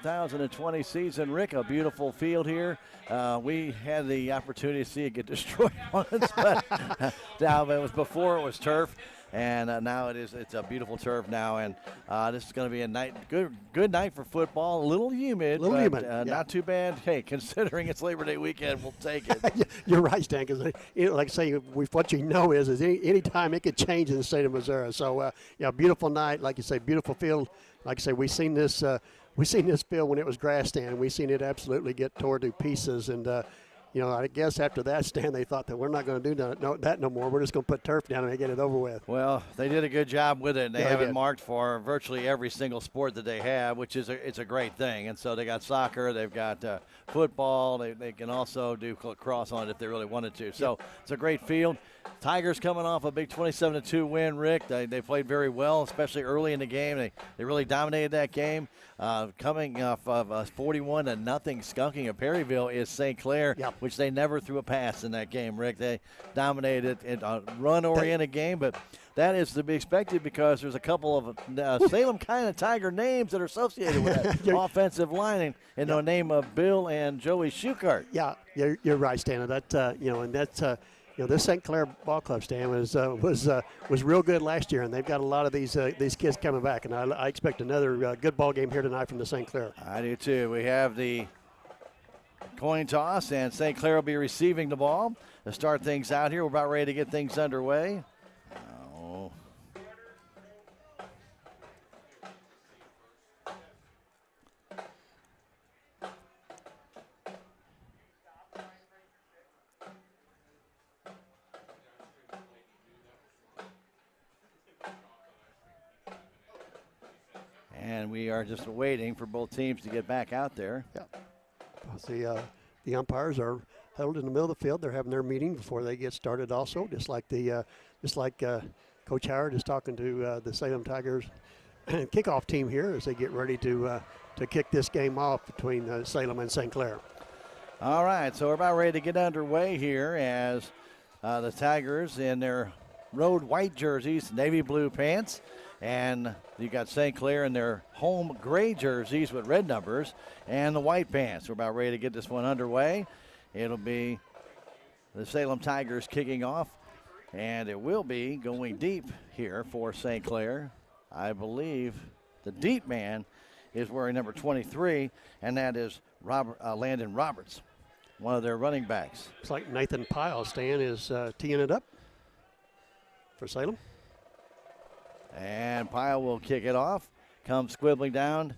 2020 season. Rick, a beautiful field here. We had the opportunity to see it get destroyed once, but now it was before it was turf, and now it's a beautiful turf now. And this is going to be a good night for football. A little humid, yeah. not too bad. Hey, considering it's Labor Day weekend, we'll take it. You're right, Stan. Because like I say, what you know is any time it could change in the state of Missouri. So beautiful night, like you say, beautiful field. Like I say, we seen this field when it was grass, Stan, and we seen it absolutely get tore to pieces. And I guess after that, Stan, they thought that we're not going to do that no more. We're just going to put turf down and get it over with. Well, they did a good job with it, and they have it it marked for virtually every single sport that they have, which is it's a great thing. And so they got soccer, they've got football, they can also do lacrosse on it if they really wanted to. So it's a great field. Tigers coming off a big 27-2 win, Rick. They played very well, especially early in the game. They really dominated that game. Coming off of a 41-0 skunking of Perryville is St. Clair, which they never threw a pass in that game, Rick. They dominated in a run-oriented game, but that is to be expected because there's a couple of Salem kind of Tiger names that are associated with that offensive line, in the name of Bill and Joey Shukart. Yeah, you're right, Stan. This St. Clair Ball Club, Stan, was real good last year, and they've got a lot of these kids coming back, and I expect another good ball game here tonight from the St. Clair. I do too. We have the coin toss, and St. Clair will be receiving the ball to start things out here. We're about ready to get things underway. And we are just waiting for both teams to get back out there. Yeah. The umpires are huddled in the middle of the field. They're having their meeting before they get started also, just like Coach Howard is talking to the Salem Tigers kickoff team here as they get ready to kick this game off between Salem and St. Clair. All right, so we're about ready to get underway here as the Tigers in their road white jerseys, navy blue pants, and you got St. Clair in their home gray jerseys with red numbers and the white pants. We're about ready to get this one underway. It'll be the Salem Tigers kicking off, and it will be going deep here for St. Clair. I believe the deep man is wearing number 23, and that is Landon Roberts, one of their running backs. Looks like Nathan Pyle, Stan, is teeing it up for Salem. And Pyle will kick it off. Comes squibbling down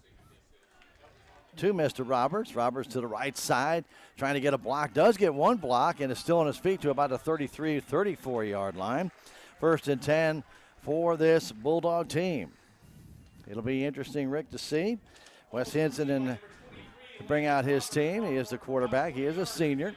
to Mr. Roberts. Roberts to the right side, trying to get a block. Does get one block and is still on his feet to about the 33, 34-yard line. 1st and 10 for this Bulldog team. It'll be interesting, Rick, to see. Wes Henson to bring out his team. He is the quarterback. He is a senior.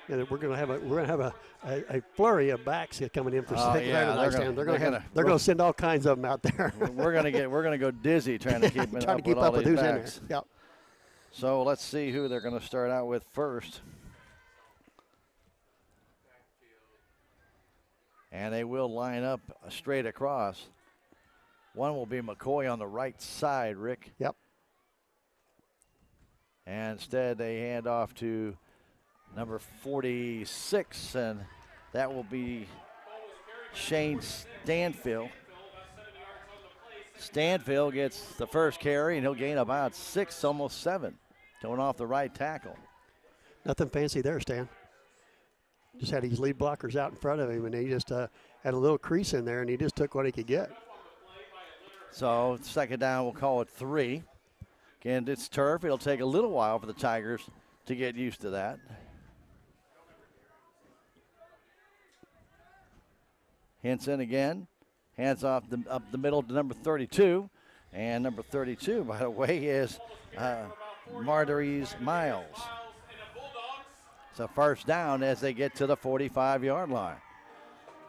Yeah, we're going to have a flurry of backs coming in for St. Clair tonight. They're going to send all kinds of them out there. we're going to go dizzy trying to keep up with who's backs. in there. Yep. So let's see who they're going to start out with first. And they will line up straight across. One will be McCoy on the right side, Rick. Yep. And instead they hand off to number 46, and that will be Shane Stanfield. Stanfield gets the first carry, and he'll gain about 6, almost 7, going off the right tackle. Nothing fancy there, Stan. Just had his lead blockers out in front of him, and he just had a little crease in there, and he just took what he could get. So 2nd down, we'll call it 3. Again, it's turf. It'll take a little while for the Tigers to get used to that. Henson again, hands off up the middle to number 32. And number 32, by the way, is Marty's Miles. So 1st down as they get to the 45-yard line.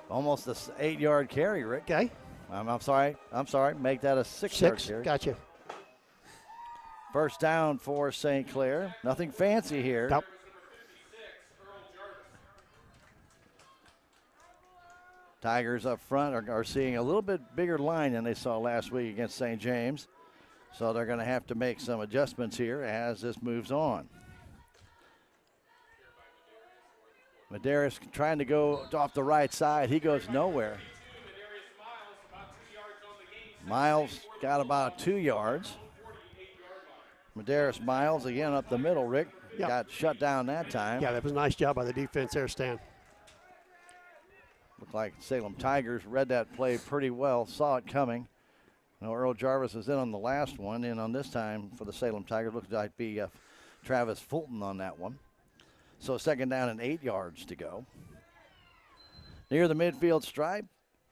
Almost an 8-yard carry, Rick. Okay. I'm sorry. Make that a 6-yard carry. Gotcha. 1st down for St. Clair. Nothing fancy here. Nope. Tigers up front are seeing a little bit bigger line than they saw last week against St. James. So they're going to have to make some adjustments here as this moves on. Medeiros trying to go off the right side. He goes nowhere. Miles got about 2 yards. Medeiros Miles again up the middle, Rick. Yep. Got shut down that time. Yeah, that was a nice job by the defense there, Stan. Looked like Salem Tigers read that play pretty well, saw it coming. Now Earl Jarvis was in on the last one, and on this time for the Salem Tigers, looks like be Travis Fulton on that one. So 2nd down and 8 yards to go. Near the midfield stripe,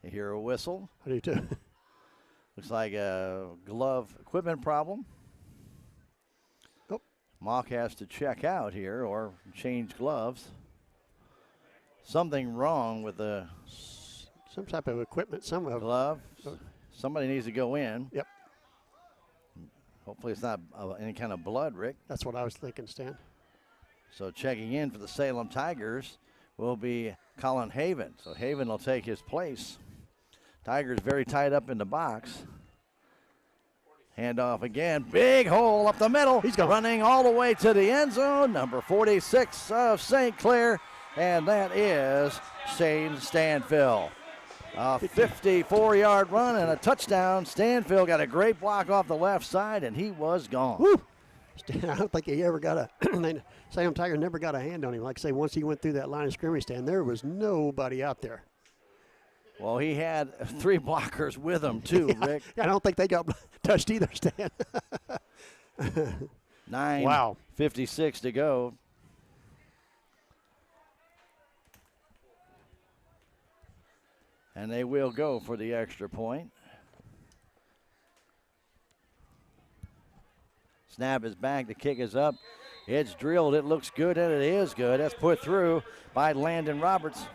you hear a whistle. I do too. Looks like a glove equipment problem. Oh. Mock has to check out here or change gloves. Something wrong with the some type of equipment, some of glove. Somebody needs to go in. Yep. Hopefully it's not any kind of blood, Rick. That's what I was thinking, Stan. So checking in for the Salem Tigers will be Colin Haven. So Haven will take his place. Tigers very tight up in the box. Handoff again. Big hole up the middle. He's going. Running all the way to the end zone. Number 46 of St. Clair. And that is Shane Stanfill. A 54-yard run and a touchdown. Stanfill got a great block off the left side, and he was gone. Woo! Stan, I don't think he ever got a Salem Tiger never got a hand on him. Like I say, once he went through that line of scrimmage, Stan, there was nobody out there. Well, he had 3 blockers with him, too, Yeah, Rick. I don't think they got touched either, Stan. 9:56 to go. And they will go for the extra point. Snap is back. The kick is up. It's drilled. It looks good, and it is good. That's put through by Landon Roberts.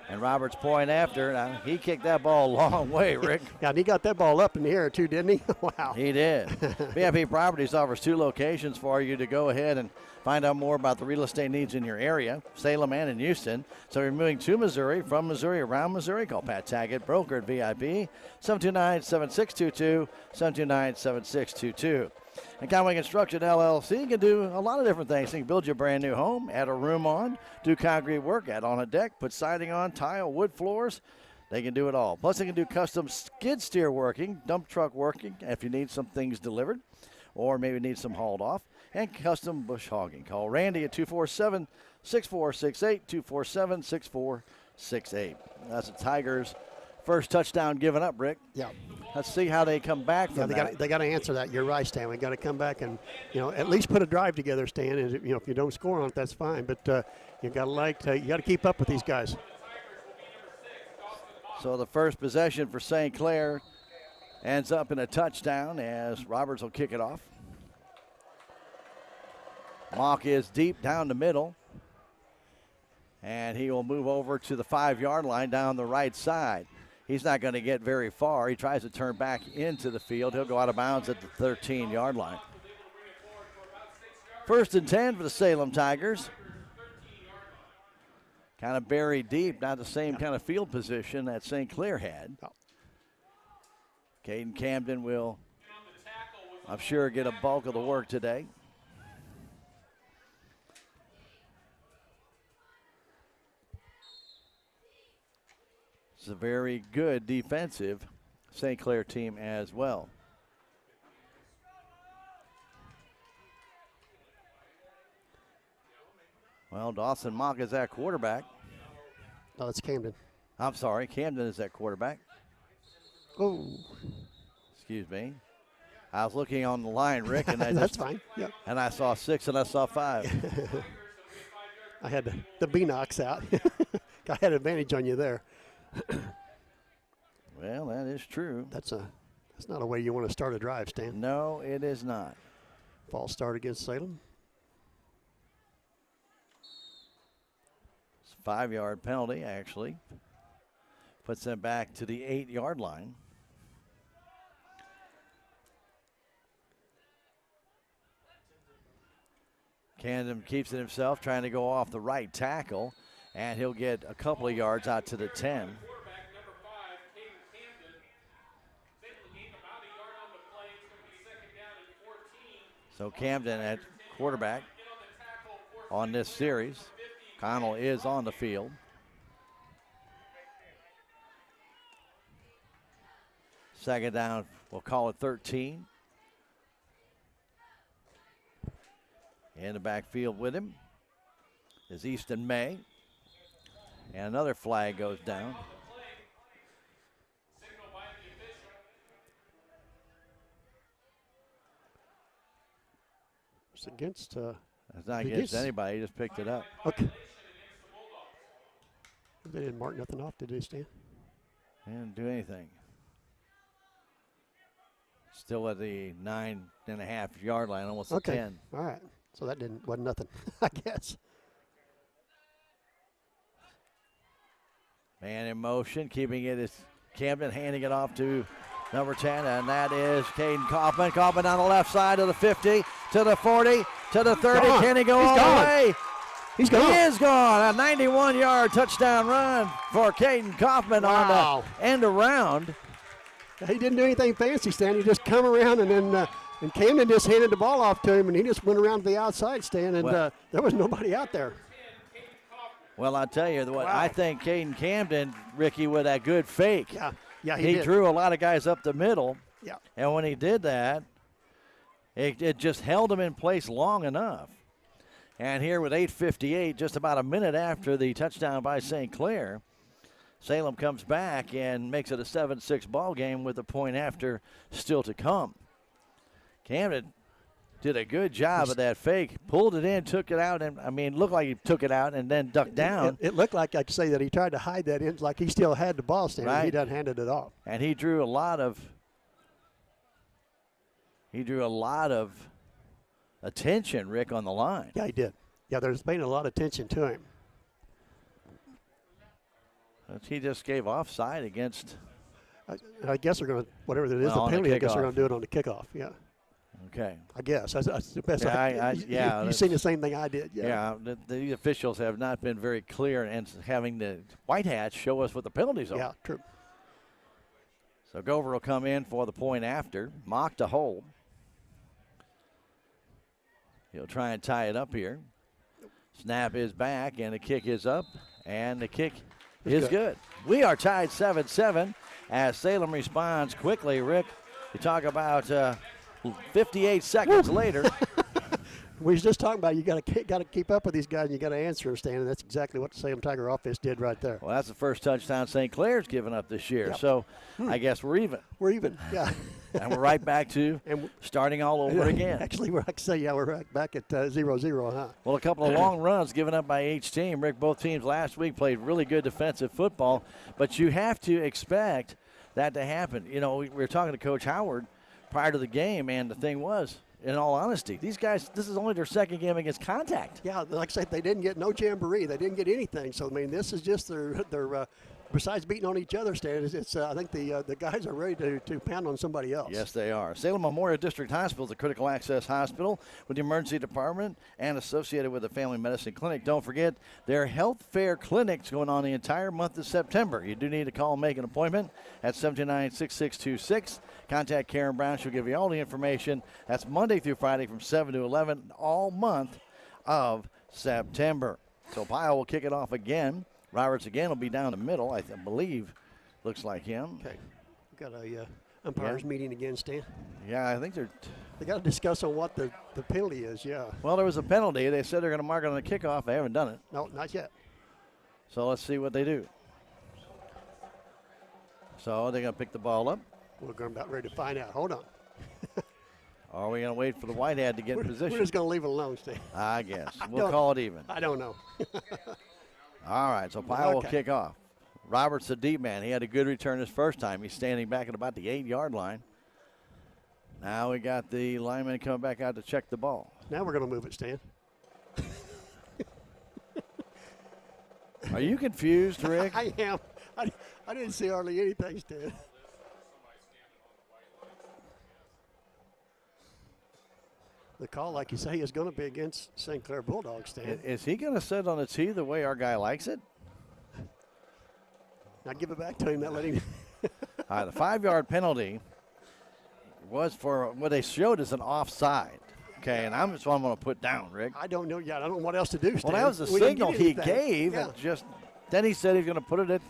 And Roberts point after. Now, he kicked that ball a long way, Rick. Yeah, and he got that ball up in the air, too, didn't he? Wow. He did. VIP Properties offers 2 locations for you to go ahead and find out more about the real estate needs in your area, Salem and in Houston. So you're moving to Missouri, from Missouri, around Missouri. Call Pat Taggett, broker at VIP, 729-7622, 729-7622. And Conway Construction LLC can do a lot of different things. They can build you a brand new home, add a room on, do concrete work, add on a deck, put siding on, tile, wood floors. They can do it all. Plus, they can do custom skid steer working, dump truck working if you need some things delivered or maybe need some hauled off, and custom bush hogging. Call Randy at 247-6468, 247-6468. That's the Tigers' first touchdown given up, Rick. Yeah. Let's see how they come back from that. They got to answer that. You're right, Stan. We got to come back and, at least put a drive together, Stan. And, if you don't score on it, that's fine. But you got to keep up with these guys. So the first possession for St. Clair ends up in a touchdown as Roberts will kick it off. Mock is deep down the middle. And he will move over to the 5-yard line down the right side. He's not going to get very far. He tries to turn back into the field. He'll go out of bounds at the 13-yard line. 1st and 10 for the Salem Tigers. Kind of buried deep, not the same kind of field position that St. Clair had. Caden Camden will, I'm sure, get a bulk of the work today. It's a very good defensive St. Clair team as well. Well, Dawson Mock is at quarterback. No, it's Camden. I'm sorry, Camden is at quarterback. Oh. Excuse me. I was looking on the line, Rick, and I that's fine. Yeah. And I saw 6 and I saw 5. I had the B-Knocks out. I had advantage on you there. Well, that is true. That's not a way you want to start a drive, Stan. No, it is not. False start against Salem. It's a 5-yard penalty, actually. Puts them back to the 8-yard line. Camden keeps it himself, trying to go off the right tackle, and he'll get a couple of yards out to the 10. So Camden at quarterback on this series. Connell is on the field. Second down, we'll call it 13. In the backfield with him is Easton May. And another flag goes down. It's against. It's not against anybody. He just picked it up. Okay. They didn't mark nothing off, did they, Stan? They didn't do anything. Still at the 9.5-yard line, almost the 10. All right. So that wasn't nothing, I guess. Man in motion, keeping it is Camden, handing it off to number 10, and that is Caden Kaufman. Kaufman on the left side of the 50, to the 40, to the 30. Can he go all the way? He's gone. He is gone. A 91-yard touchdown run for Caden Kaufman on the end around. He didn't do anything fancy, Stan. He just come around, and then and Camden just handed the ball off to him, and he just went around to the outside, Stan, and there was nobody out there. Well, I'll tell you what, I think Caden Camden, Ricky, with that good fake. Yeah, he did. Drew a lot of guys up the middle. Yeah. And when he did that, it just held him in place long enough. And here with 8:58, just about a minute after the touchdown by St. Clair, Salem comes back and makes it a 7-6 ball game with a point after still to come. Camden did a good job of that fake, pulled it in, took it out, and looked like he took it out and then ducked down. It looked like I could say that he tried to hide that in, like he still had the ball, Stan. Right. He done handed it off. And he drew a lot of attention, Rick, on the line. Yeah, he did. Yeah, there's been a lot of attention to him. He just gave offside against. I guess they're going to, whatever it is, the penalty, I guess they're going to do it on the kickoff. Yeah. Okay. I guess. That's the best. You've seen the same thing I did. Yeah, the officials have not been very clear and having the white hats show us what the penalties are. Yeah, true. So Gover will come in for the point after. Mock to hold. He'll try and tie it up here. Snap is back, and the kick is up, and the kick is good. We are tied 7-7 as Salem responds quickly. Rick, you talk about 58 seconds later. We was just talking about you got to keep up with these guys, and you got to answer them, Stan, and that's exactly what the Salem Tiger offense did right there. Well, that's the first touchdown St. Clair's given up this year, so I guess we're even. We're even, yeah. And we're right back to starting all over again. Actually, we're right back at 0-0, huh? Well, a couple of long runs given up by each team. Rick, both teams last week played really good defensive football, but you have to expect that to happen. You know, we were talking to Coach Howard prior to the game, and the thing was, in all honesty, these guys, this is only their second game against contact. Yeah, like I said, they didn't get no jamboree. They didn't get anything. So, this is just their besides beating on each other, Stan, it's I think the guys are ready to pound on somebody else. Yes, they are. Salem Memorial District Hospital is a critical access hospital with the emergency department and associated with the family medicine clinic. Don't forget their health fair clinics going on the entire month of September. You do need to call and make an appointment at 729-6626. Contact Karen Brown. She'll give you all the information. That's Monday through Friday from 7 to 11 all month of September. So Pyle will kick it off again. Roberts again will be down the middle, I believe. Looks like him. Okay. We've got a umpires meeting again, Stan. Yeah, I think they got to discuss on what the penalty is, yeah. Well, there was a penalty. They said they're going to mark it on the kickoff. They haven't done it. No, not yet. So let's see what they do. So they're going to pick the ball up. We're going about ready to find out. Hold on. Or are we going to wait for the Whitehead to get in position? We're just going to leave it alone, Stan. I guess. We'll call it even. I don't know. All right, so Pyle will kick off. Roberts, the deep man. He had a good return his first time. He's standing back at about the 8-yard line. Now we got the lineman coming back out to check the ball. Now we're going to move it, Stan. Are you confused, Rick? I am. I didn't see hardly anything, Stan. The call, like you say, is going to be against St. Clair Bulldogs, Stan. Is he going to sit on the tee the way our guy likes it? Now give it back to him. Not let him. All right, the 5-yard penalty was for what they showed as an offside. Okay, and I'm going to put down, Rick. I don't know yet. I don't know what else to do, Stan. Well, that was the We didn't signal get he anything. gave, Yeah. and just then he said he's going to put it at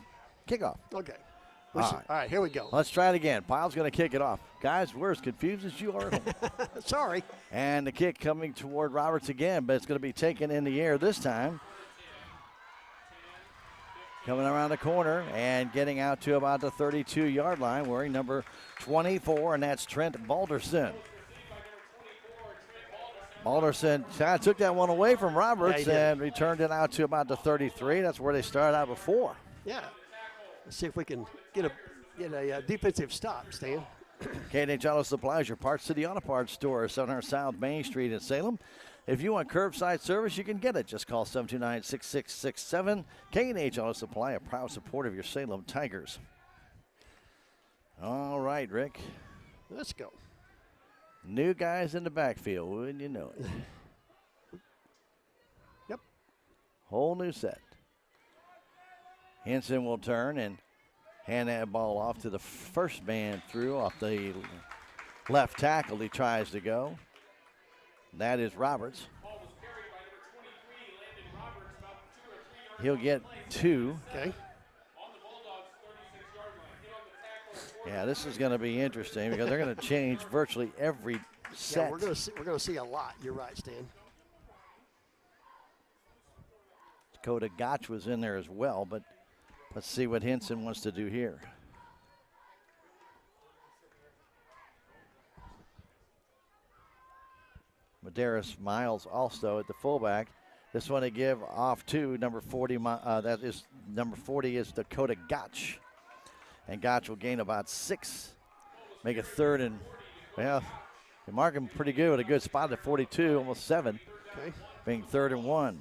kickoff. Okay. All All right, here we go. Let's try it again. Pyle's going to kick it off. Guys, we're as confused as you are. Sorry. And the kick coming toward Roberts again, but it's going to be taken in the air this time. Coming around the corner and getting out to about the 32-yard line, wearing number 24, and that's Trent Balderson. Balderson kind of took that one away from Roberts and returned it out to about the 33. That's where they started out before. Yeah. Let's see if we can get a defensive stop, Stan. K&H Auto Supply is your Parts City Auto Parts store, 700 South Main Street in Salem. If you want curbside service, you can get it. Just call 729-6667. K&H Auto Supply, a proud supporter of your Salem Tigers. All right, Rick. Let's go. New guys in the backfield, wouldn't you know it? Yep. Whole new set. Henson will turn and hand that ball off to the first man through off the left tackle. He tries to go. That is Roberts. He'll get 2. Okay. Yeah, this is going to be interesting because they're going to change virtually every set. Yeah, we're going to see a lot. You're right, Stan. Dakota Gotch was in there as well, but let's see what Henson wants to do here. Medeiros Miles also at the fullback. This one they give off to number 40. That is number 40 is Dakota Gotch. And Gotch will gain about 6. Make a third and, well, they mark him pretty good with a good spot at 42, almost 7. Okay. Being 3rd and 1.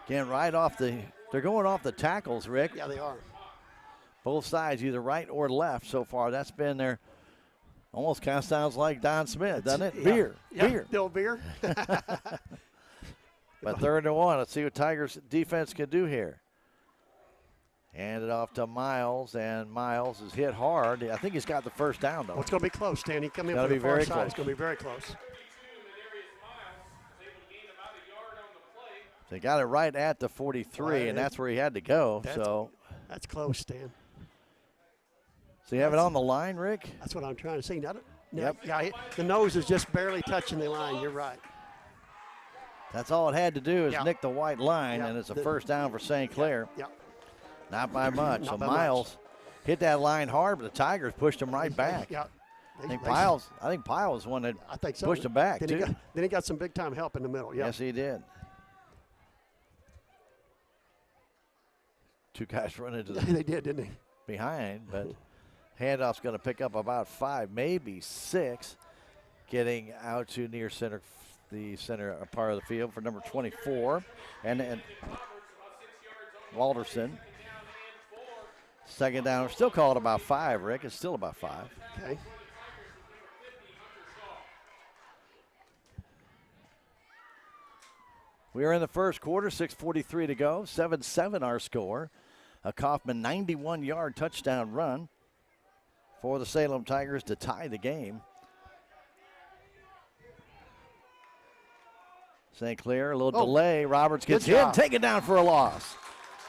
Again, right off they're going off the tackles, Rick. Yeah, they are. Both sides, either right or left so far. That's been their, almost kind of sounds like Don Smith, doesn't it? Yeah. Beer. Yeah, Beer. Bill Beer. But 3rd and 1. Let's see what Tigers defense can do here. Hand it off to Miles, and Miles is hit hard. I think he's got the first down, though. Well, it's going to be close, Stan. He come in Gotta from be the far very side. close. It's going to be very close. They got it right at the 43, and that's where he had to go. That's close, Stan. So you have it on the line, Rick? That's what I'm trying to see. Yep. Yeah, the nose is just barely touching the line. You're right. That's all it had to do is nick the white line, Yeah. and it's a first down for St. Clair. Yeah. Not by much. Not So by Miles hit that line hard, but the Tigers pushed him right back. Yeah. I think Piles was the one that I think so. pushed him back, then too. Then he got some big-time help in the middle. Yeah. Yes, he did. 2 guys running to the They did, didn't they? behind, but handoff's going to pick up about 5, maybe 6, getting out to near center, the center part of the field for number 24, and Walderson. 2nd down, still call it about 5, Rick. It's still about 5. Okay. We are in the first quarter, 6:43 to go, 7-7 our score. A Kaufman 91-yard touchdown run for the Salem Tigers to tie the game. St. Clair, a little delay. Roberts gets hit, taken down for a loss.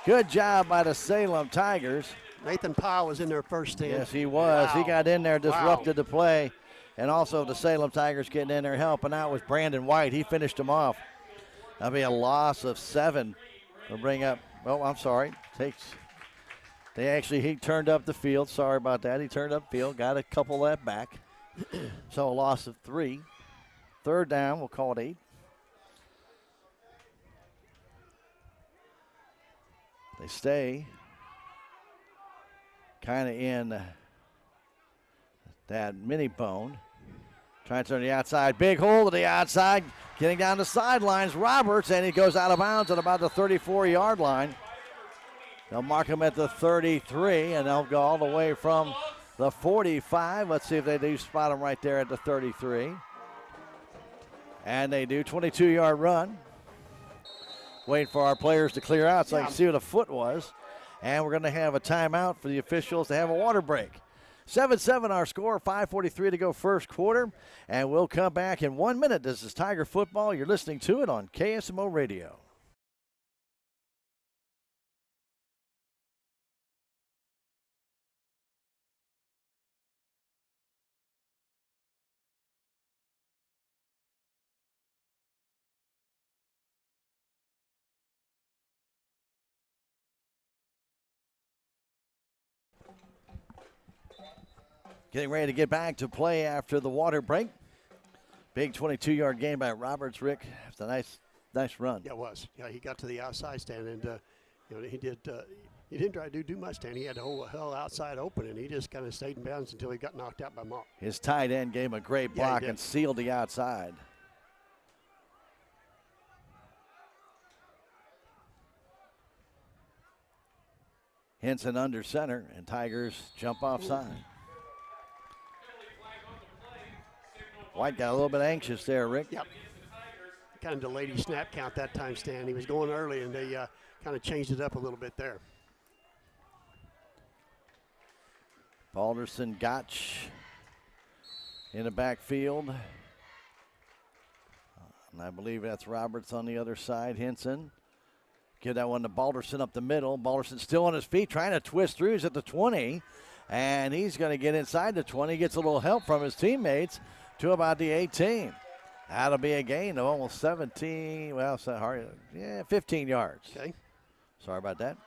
Good job by the Salem Tigers. Nathan Powell was in there first, Stan. Yes, he was. Wow. He got in there, disrupted the play. And also the Salem Tigers getting in there helping out with Brandon White. He finished him off. That'll be a loss of 7. We'll bring up, I'm sorry. He turned up the field. Sorry about that. He turned up field, got a couple of that back. So a loss of 3. 3rd down, we'll call it 8. They stay kind of in that mini bone. Trying to turn the outside. Big hole to the outside. Getting down the sidelines. Roberts, and he goes out of bounds at about the 34-yard line. They'll mark him at the 33, and they'll go all the way from the 45. Let's see if they do spot him right there at the 33. And they do. 22-yard run. Waiting for our players to clear out so I can see what a foot was. And we're going to have a timeout for the officials to have a water break. 7-7 our score, 5:43 to go first quarter, and we'll come back in 1 minute. This is Tiger Football. You're listening to it on KSMO Radio. Getting ready to get back to play after the water break. Big 22-yard gain by Roberts, Rick. It's a nice run. Yeah, it was. Yeah, he got to the outside stand, and he didn't try to do much stand. He had the whole hell outside open, and he just kind of stayed in bounds until he got knocked out by Mock. His tight end gave him a great block and sealed the outside. Henson under center, and Tigers jump offside. White got a little bit anxious there, Rick. Yep. Kind of delayed his snap count that time, Stan. He was going early, and they kind of changed it up a little bit there. Balderson, Gotch in the backfield. And I believe that's Roberts on the other side. Henson. Give that one to Balderson up the middle. Balderson still on his feet, trying to twist through. He's at the 20, and he's going to get inside the 20. Gets a little help from his teammates to about the 18. That'll be a gain of almost 17. Well, 15 yards. Okay. Sorry about that.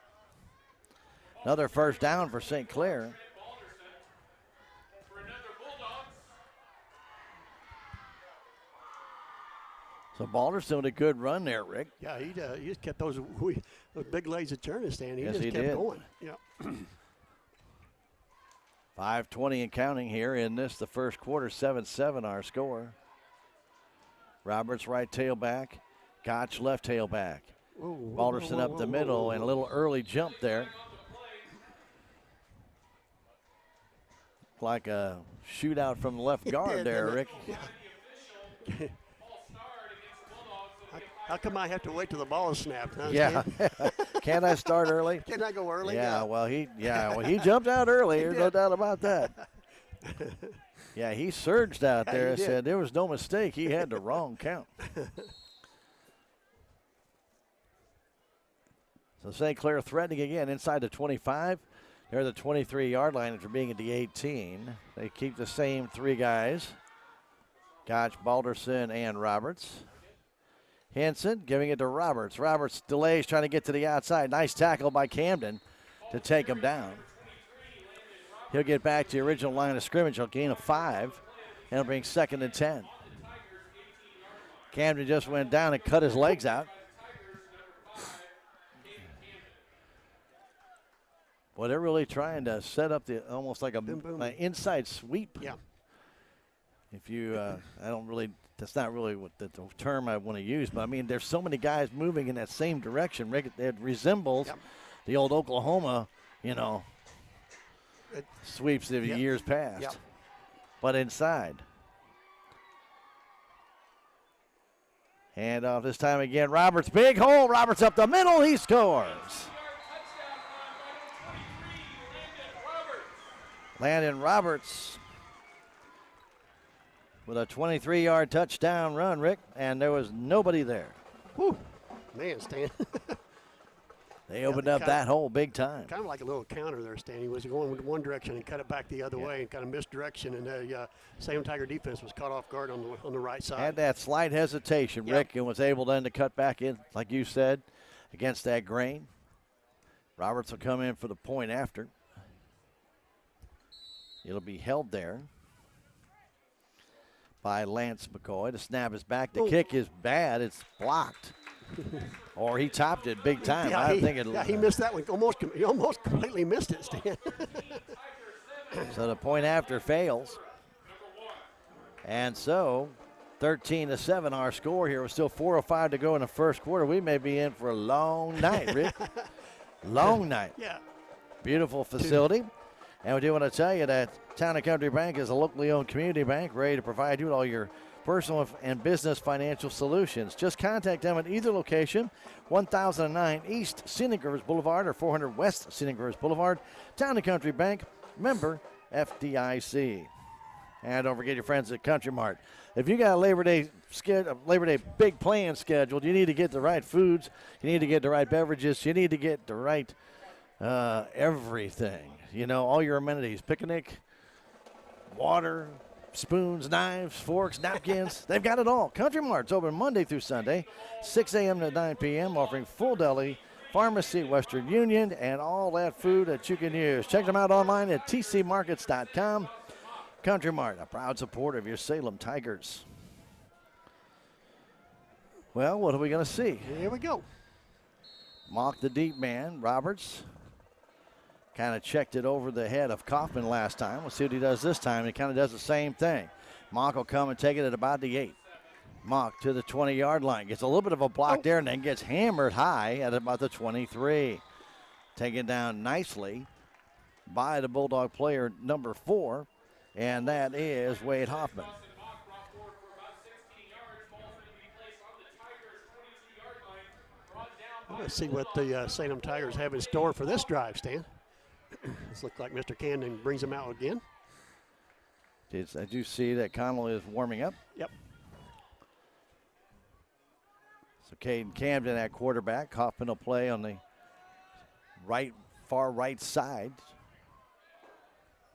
Another first down for St. Clair. So Balderson with a good run there, Rick. Yeah, he just kept those big legs of turning, Stan. He Yes, just he kept did. going. Yeah. 5:20 and counting here in this, the first quarter, 7-7 our score. Roberts right tailback, Gotch left tailback. Balderson up the middle and a little early jump there. Like a shootout from the left guard there, Rick. Yeah. How come I have to wait till the ball is snapped? Huh, Yeah. Can't I start early? Can I go early? Yeah, well, he jumped out early. There's no doubt about that. Yeah, he surged out there and said there was no mistake. He had the wrong count. So St. Clair threatening again inside the 25. They're the 23-yard line after being at the 18. They keep the same three guys. Gotch, Balderson, and Roberts. Henson giving it to Roberts. Roberts delays, trying to get to the outside. Nice tackle by Camden to take him down. He'll get back to the original line of scrimmage. He'll gain a 5, and he'll bring 2nd and 10. Camden just went down and cut his legs out. Well, they're really trying to set up the almost like an inside sweep. Yeah. If you, that's not really what the term I want to use, but I mean, there's so many guys moving in that same direction. It resembles the old Oklahoma, sweeps of years past, but inside. Hand off this time again. Roberts, big hole. Roberts up the middle. He scores. Landon Roberts with a 23-yard touchdown run, Rick, and there was nobody there. Whew. Man, Stan. They opened up that hole big time. Kind of like a little counter there, Stan. He was going in one direction and cut it back the other way and kind of missed direction, and the Salem Tiger defense was caught off guard on the right side. Had that slight hesitation, Rick, and was able then to cut back in, like you said, against that grain. Roberts will come in for the point after. It'll be held there by Lance McCoy. The snap is back. The kick is bad. It's blocked. Or he topped it big time. He missed that one. He almost completely missed it, Stan. So the point after fails. And so 13-7 our score here. With still 4:05 to go in the first quarter. We may be in for a long night, Rick. Long night. Yeah. Beautiful facility. And we do want to tell you that Town & Country Bank is a locally owned community bank ready to provide you with all your personal and business financial solutions. Just contact them at either location, 1009 East Scenic Rivers Boulevard or 400 West Scenic Rivers Boulevard. Town & Country Bank, member FDIC. And don't forget your friends at Country Mart. If you got a Labor Day big plan scheduled, you need to get the right foods, you need to get the right beverages, you need to get the right everything. You know, all your amenities, picnic, water, spoons, knives, forks, napkins. They've got it all. Country Mart's open Monday through Sunday, 6 a.m. to 9 p.m., offering full deli, pharmacy, Western Union, and all that food that you can use. Check them out online at tcmarkets.com. Country Mart, a proud supporter of your Salem Tigers. Well, what are we going to see? Here we go. Mock the deep man, Roberts. Kind of checked it over the head of Kaufman last time. Let's see what he does this time. He kind of does the same thing. Mock will come and take it at about the 8. Mock to the 20-yard line. Gets a little bit of a block there and then gets hammered high at about the 23. Taken down nicely by the Bulldog player number 4, and that is Wade Hoffman. Let's see what the Salem Tigers have in store for this drive, Stan. This looks like Mr. Camden brings them out again. I do see that Connell is warming up. Yep. So Caden Camden at quarterback. Hoffman will play on the far right side.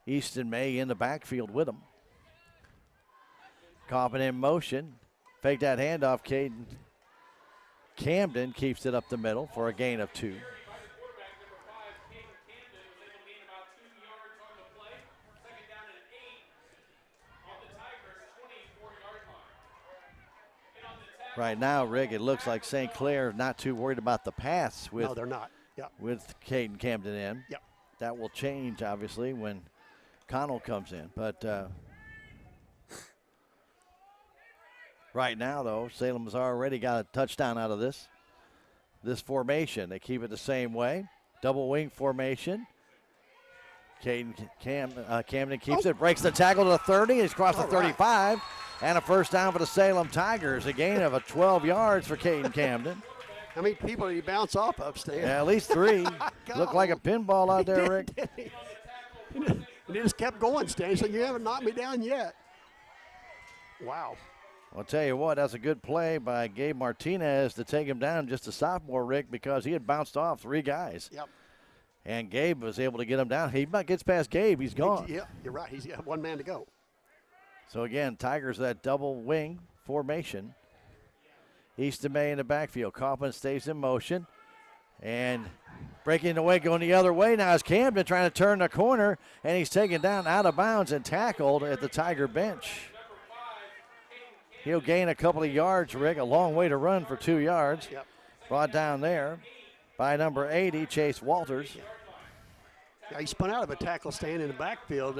Easton May in the backfield with him. Kaufman in motion. Fake that handoff. Caden Camden keeps it up the middle for a gain of 2. Right now, Rick, it looks like St. Clair not too worried about the pass with, no, they're not. Yep. With Caden Camden in. Yep. That will change, obviously, when Connell comes in. But right now, though, Salem has already got a touchdown out of this formation. They keep it the same way. Double wing formation. Camden keeps it, breaks the tackle to the 30. He's crossed the 35. And a first down for the Salem Tigers. A gain of 12 yards for Caden Camden. How many people did he bounce off of, Stan? Yeah, at least 3. Looked like a pinball out there, Rick. And he just kept going, Stan. He said, you haven't knocked me down yet. Wow. I'll tell you what, that's a good play by Gabe Martinez to take him down, just a sophomore, Rick, because he had bounced off 3 guys. Yep. And Gabe was able to get him down. He gets past Gabe, he's gone. Yeah, you're right. He's got 1 man to go. So again, Tigers that double wing formation. Easton May in the backfield. Kaufman stays in motion. And breaking away, going the other way now is Camden trying to turn the corner. And he's taken down out of bounds and tackled at the Tiger bench. He'll gain a couple of yards, Rick. A long way to run for 2 yards. Yep. Brought down there by number 80, Chase Walters. Yeah, he spun out of a tackle stand in the backfield.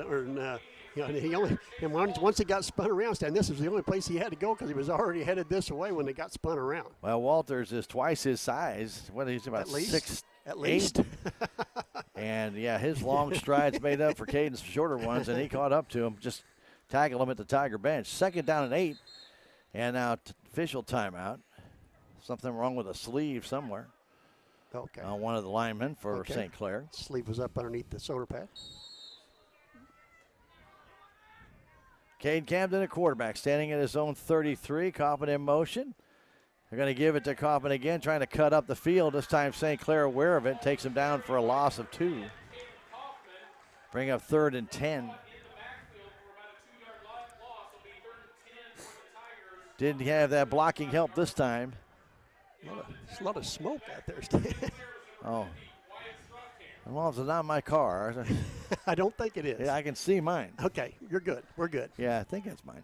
Once he got spun around, Stan, this was the only place he had to go because he was already headed this way when they got spun around. Well, Walters is twice his size. What is he, about 6'8"? At least. And, yeah, his long strides made up for Caden's shorter ones, and he caught up to him, just tackled him at the Tiger bench. 2nd down and 8, and now official timeout. Something wrong with a sleeve somewhere. Okay. On one of the linemen for St. Clair. Sleeve was up underneath the shoulder pad. Caden Camden, a quarterback, standing at his own 33. Kaufman in motion. They're going to give it to Kaufman again, trying to cut up the field. This time St. Clair aware of it, takes him down for a loss of 2. Bring up 3rd and 10. Didn't have that blocking help this time. There's a lot of smoke out there, Stan. Oh. Well, it's not my car. I don't think it is. Yeah, I can see mine. Okay, you're good. We're good. Yeah, I think that's mine.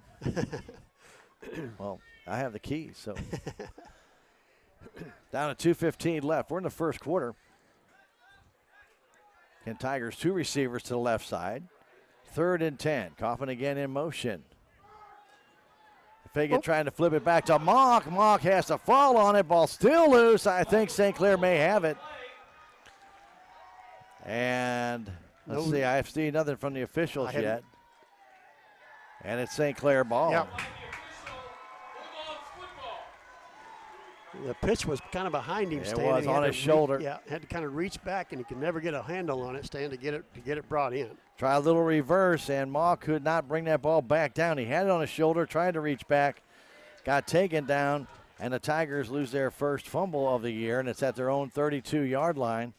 Well, I have the keys, so. Down to 2:15 left. We're in the first quarter. And Tigers 2 receivers to the left side. 3rd and 10. Kaufman again in motion. Fagan trying to flip it back to Mock. Mock has to fall on it. Ball still loose. I think St. Clair may have it. And let's see. I have seen nothing from the officials yet. And it's St. Clair ball. Yep. The pitch was kind of behind him, Stan. It was on his shoulder. Yeah, had to kind of reach back, and he could never get a handle on it, Stan, to get it brought in. Try a little reverse, and Ma could not bring that ball back down. He had it on his shoulder, tried to reach back, got taken down, and the Tigers lose their first fumble of the year, and it's at their own 32-yard line.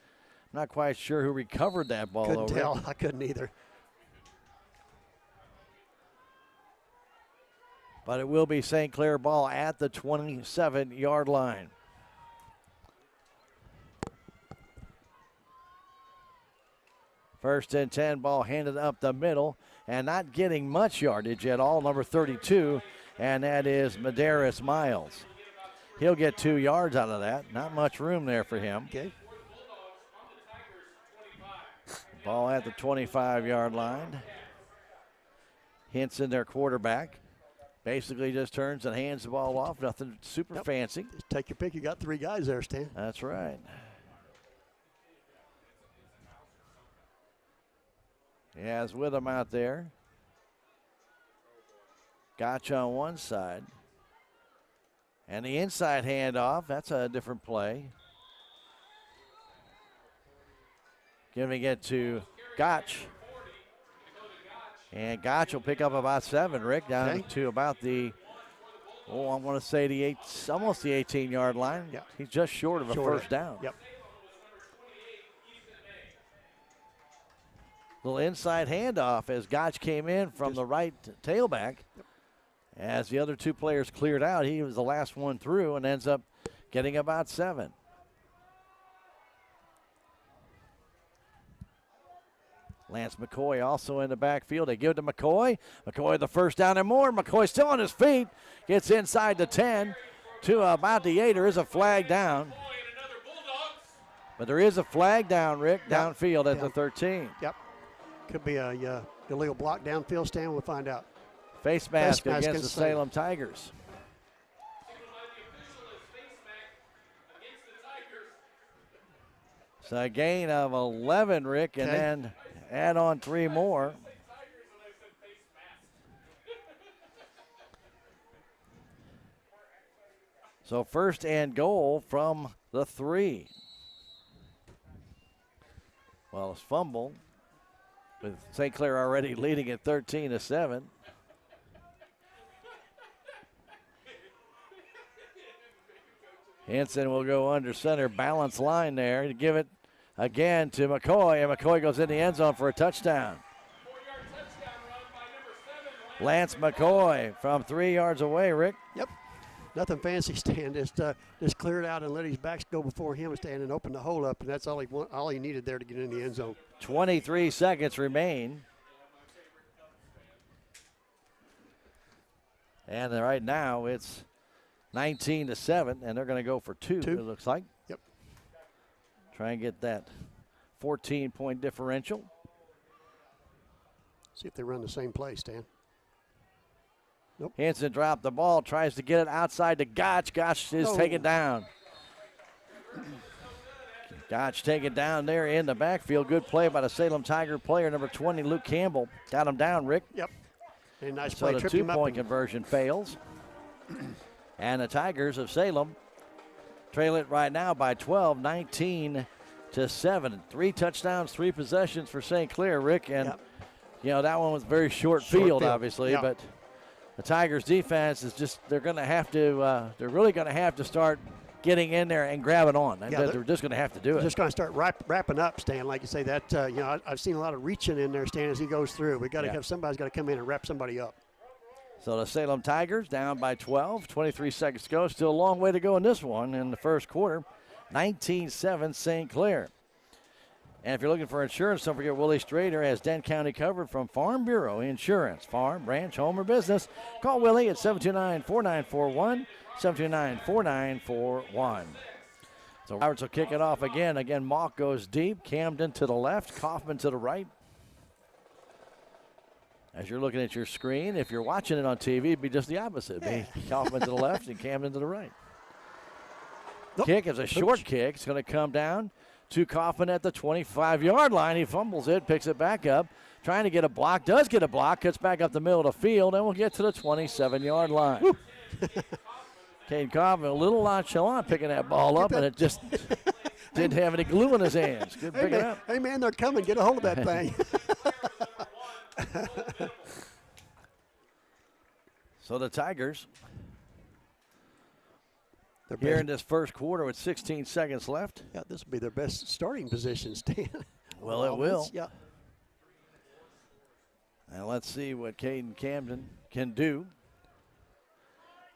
I'm not quite sure who recovered that ball. Couldn't tell. I couldn't either. But it will be St. Clair ball at the 27-yard line. First and 10, ball handed up the middle, and not getting much yardage at all, number 32, and that is Medeiros Miles. He'll get 2 yards out of that. Not much room there for him. Okay. Ball at the 25-yard line. Hinson, their quarterback, basically just turns and hands the ball off. Nothing super fancy. Just take your pick. You got 3 guys there, Stan. That's right. He has with him out there. Gotcha on one side. And the inside handoff, that's a different play. Giving it to Gotch. And Gotch will pick up about 7, Rick, down to about the, I want to say almost the 18-yard line. Yep. He's just short of a first down. Yep. Little inside handoff as Gotch came in from the right tailback. Yep. As the other 2 players cleared out, he was the last one through and ends up getting about 7. Lance McCoy also in the backfield. They give it to McCoy. McCoy the first down and more. McCoy still on his feet. Gets inside the 10 to about the 8. There is a flag down. But there is a flag down, Rick, downfield at the 13. Yep. Could be a illegal block downfield, Stan. We'll find out. Face mask against the Salem Tigers. So a gain of 11, Rick, and then add on 3 more. So first and goal from the 3. Well, it's fumble with St. Clair already leading at 13-7. Hinson will go under center, balance line there to give it again to McCoy, and McCoy goes in the end zone for a touchdown. Lance McCoy from 3 yards away, Rick. Yep. Nothing fancy, Stan. Just clear it out and let his backs go before him, Stan, and open the hole up, and that's all he needed there to get in the end zone. 23 seconds remain. And right now it's 19-7, and they're going to go for 2, it looks like. Yep. Try and get that 14-point differential. See if they run the same play, Stan. Nope. Hinson dropped the ball, tries to get it outside to Gotch. Gotch is taken down. Gotch taken down there in the backfield. Good play by the Salem Tiger player, number 20, Luke Campbell. Got him down, Rick. Yep. A nice so play. the 2-point conversion fails. And the Tigers of Salem trail it right now by 12, 19-7. 3 touchdowns, 3 possessions for St. Clair, Rick. And, you know, that one was very short field, obviously. But the Tigers defense is just, they're really going to have to start getting in there and grabbing on. They're just going to have to do it. Just going to start wrapping up, Stan. Like you say, that, I've seen a lot of reaching in there, Stan, as he goes through. We got to have somebody's got to come in and wrap somebody up. So the Salem Tigers down by 12, 23 seconds to go. Still a long way to go in this one in the first quarter. 19-7 St. Clair. And if you're looking for insurance, don't forget Willie Strader has Dent County covered from Farm Bureau Insurance. Farm, ranch, home, or business. Call Willie at 729-4941, 729-4941. So Roberts will kick it off again. Again, Mock goes deep. Camden to the left. Kaufman to the right. As you're looking at your screen, if you're watching it on TV, it'd be just the opposite. It'd be Kaufman to the left and Camden to the right. Kick is a short kick. It's going to come down to Kaufman at the 25-yard line. He fumbles it, picks it back up, trying to get a block, does get a block, cuts back up the middle of the field, and we'll get to the 27-yard line. Cade Cobb a little nonchalant picking that ball up, and it just didn't have any glue in his hands. Good picking up. Hey, man, they're coming. Get a hold of that thing. So the Tigers here in this first quarter with 16 seconds left. Yeah, this will be their best starting position, Stan. Well, it will. Yeah. And let's see what Caden Camden can do.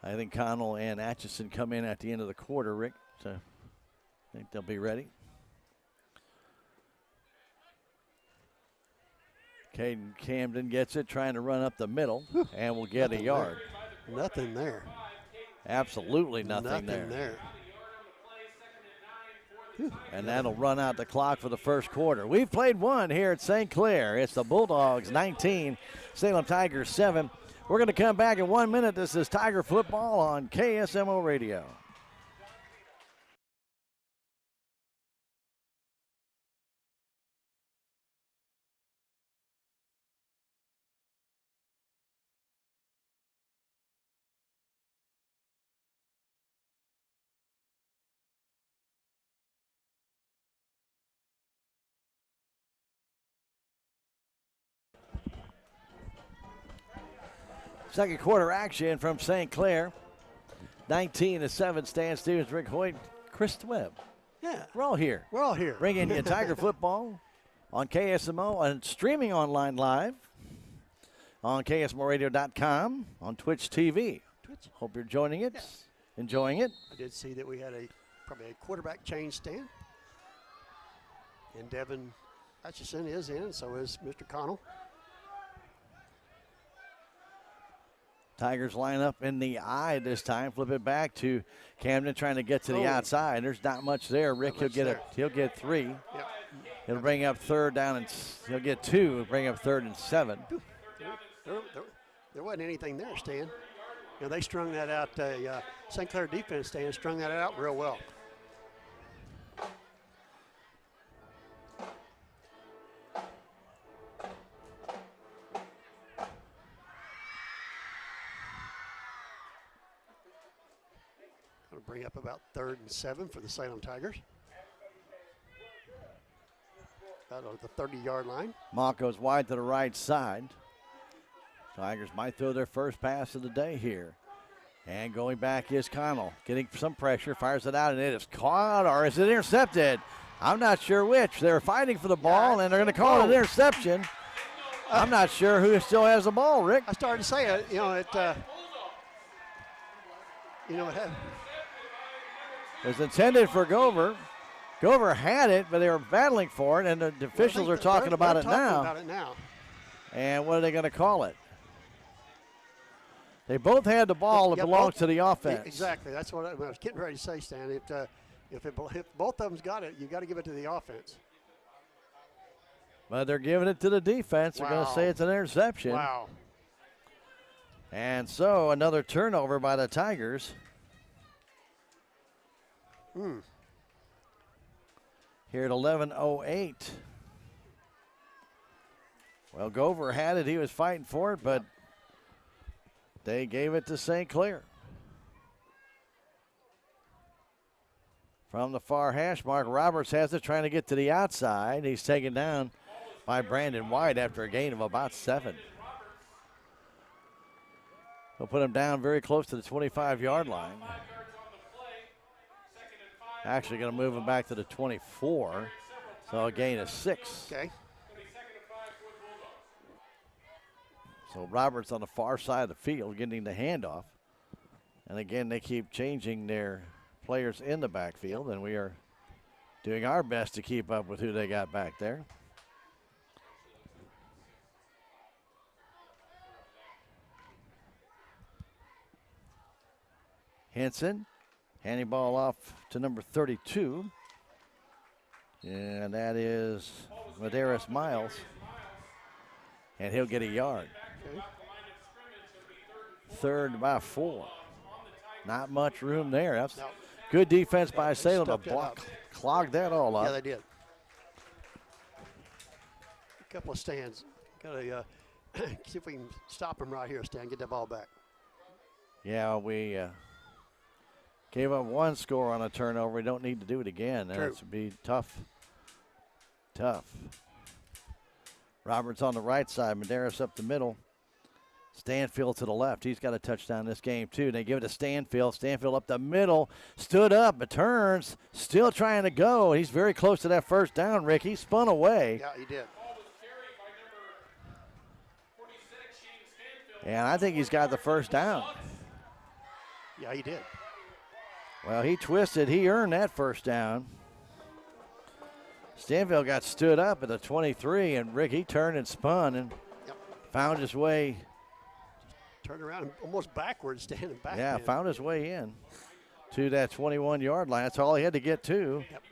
I think Connell and Atchison come in at the end of the quarter, Rick. So I think they'll be ready. Caden Camden gets it, trying to run up the middle, and will get a yard. Nothing there. Absolutely nothing there. And that'll run out the clock for the first quarter. We've played one here at St. Clair. It's the Bulldogs 19, Salem Tigers 7. We're going to come back in 1 minute. This is Tiger Football on KSMO Radio. Second quarter action from St. Clair. 19-7, Stan Stevens, Rick Hoyt, Chris Webb. Yeah. We're all here. We're all here. Bringing you Tiger Football on KSMO and streaming online live on KSMORadio.com, on Twitch TV. Hope you're joining it, enjoying it. I did see that we had probably a quarterback change, Stan. And Devin Atchison is in, so is Mr. Connell. Tigers line up in the I this time. Flip it back to Camden, trying to get to the outside. There's not much there. Rick, he'll get 3. Yep. He'll bring up third down, and he'll get 2. He'll bring up 3rd and 7. There wasn't anything there, Stan. You know, they strung that out. St. Clair defense, Stan, strung that out real well. Bring up about 3rd and 7 for the Salem Tigers. Out of the 30-yard line. Mock goes wide to the right side. Tigers might throw their first pass of the day here. And going back is Connell, getting some pressure, fires it out, and it is caught, or is it intercepted? I'm not sure which. They're fighting for the ball, and they're going to call it an interception. I'm not sure who still has the ball, Rick. I started to say it. It was intended for Gover. Gover had it, but they were battling for it, and the officials are talking about it now. And what are they going to call it? They both had the ball that belongs to the offense. Exactly. That's what I was getting ready to say, Stan. If both of them's got it, you got to give it to the offense. But they're giving it to the defense. They're going to say it's an interception. Wow. And so another turnover by the Tigers. Here at 11:08. Well, Gover had it. He was fighting for it, but they gave it to St. Clair. From the far hash mark, Roberts has it, trying to get to the outside. He's taken down by Brandon White after a gain of about 7. He'll put him down very close to the 25-yard line. Actually going to move him back to the 24, so a gain of 6. Okay. So Roberts on the far side of the field getting the handoff. And again, they keep changing their players in the backfield, and we are doing our best to keep up with who they got back there. Henson handing ball off to number 32. And that is Medeiros Miles. And he'll get a yard. Okay. 3rd about 4. Not much room there. That's good defense by Salem to clog that all up. Yeah, they did. A couple of stands. Got to see if we can stop them right here, Stan. Get that ball back. Yeah, we Gave up one score on a turnover. We don't need to do it again. True. That would be tough. Tough. Roberts on the right side. Medeiros up the middle. Stanfield to the left. He's got a touchdown this game, too. They give it to Stanfield. Stanfield up the middle. Stood up, but turns. Still trying to go. He's very close to that first down, Rick. He spun away. Yeah, he did. And I think he's got the first down. Yeah, he did. Well, he twisted. He earned that first down. Stanfield got stood up at the 23, and Rick, he turned and spun and found his way. Turned around almost backwards, standing back. Yeah, man. found his way in to that 21-yard line. That's all he had to get to. Yep.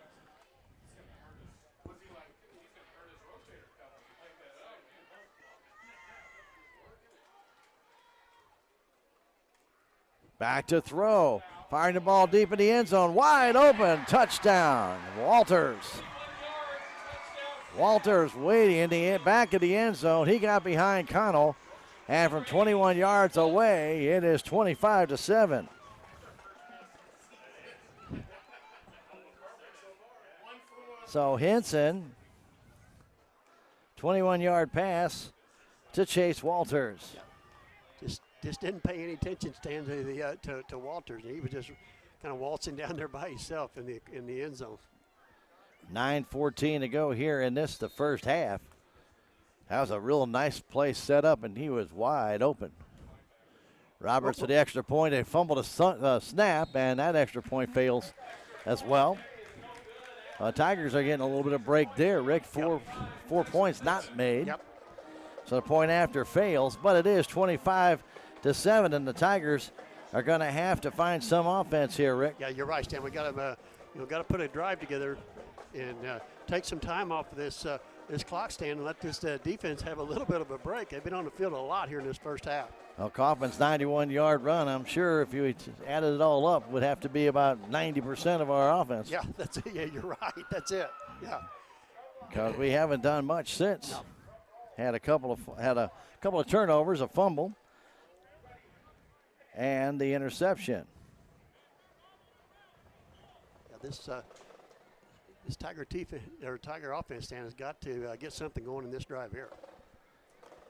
Back to throw. Firing the ball deep in the end zone. Wide open. Touchdown. Walters. Walters waiting in the back of the end zone. He got behind Connell. And from 21 yards away, it is 25-7. So Henson, 21-yard pass to Chase Walters. Just didn't pay any attention, Stan, to Walters. He was just kind of waltzing down there by himself in the end zone. 9:14 to go here in the first half. That was a real nice play set up, and he was wide open. Roberts with the extra point. They fumbled a snap, and that extra point fails as well. Tigers are getting a little bit of break there, Rick. Four points not made. Yep. So the point after fails, but it is 25-7, and the Tigers are going to have to find some offense here, Rick. Yeah, you're right, Stan. We got to put a drive together and take some time off of this clock stand and let this defense have a little bit of a break. They've been on the field a lot here in this first half. Well, Kaufman's 91-yard run, I'm sure if you added it all up, would have to be about 90% of our offense. Yeah, that's it. Yeah, you're right. That's it. Yeah. Because we haven't done much since. No. Had a couple of turnovers, a fumble, and the interception. Yeah, this Tiger offense stand has got to get something going in this drive here.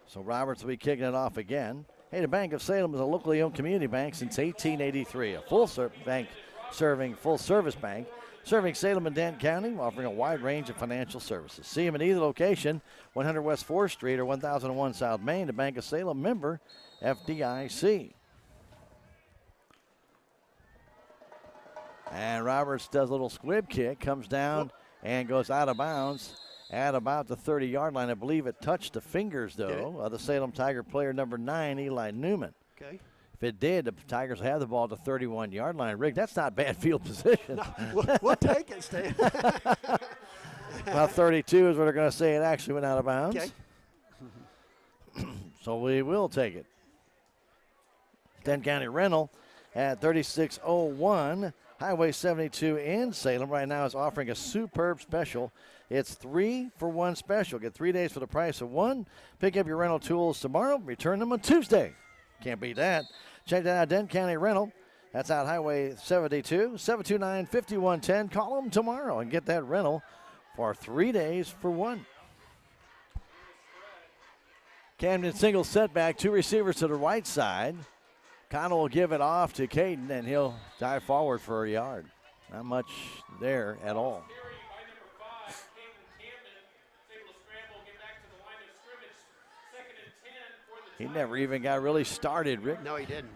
So Roberts will be kicking it off again. Hey, the Bank of Salem is a locally owned community bank since 1883, a full-service bank serving Salem and Denton County, offering a wide range of financial services. See them at either location, 100 West 4th Street or 1001 South Main. The Bank of Salem, member FDIC. And Roberts does a little squib kick, comes down and goes out of bounds at about the 30-yard line. I believe it touched the fingers, though, of the Salem Tiger player number 9, Eli Newman. Okay. If it did, the Tigers have the ball at the 31-yard line. Rick, that's not bad field position. No, we'll take it, Stan. About 32 is what they're going to say. It actually went out of bounds. Okay. So we will take it. Denton County Rental at 3601. Highway 72 in Salem right now is offering a superb special. It's 3 for 1 special. Get 3 days for the price of 1. Pick up your rental tools tomorrow. Return them on Tuesday. Can't beat that. Check that out, Denton County Rental. That's out Highway 72, 729-5110. Call them tomorrow and get that rental for 3 days for 1. Camden single setback, 2 receivers to the right side. Connell will give it off to Caden, and he'll dive forward for a yard. Not much there at all. He never even got really started, Rick. No, he didn't.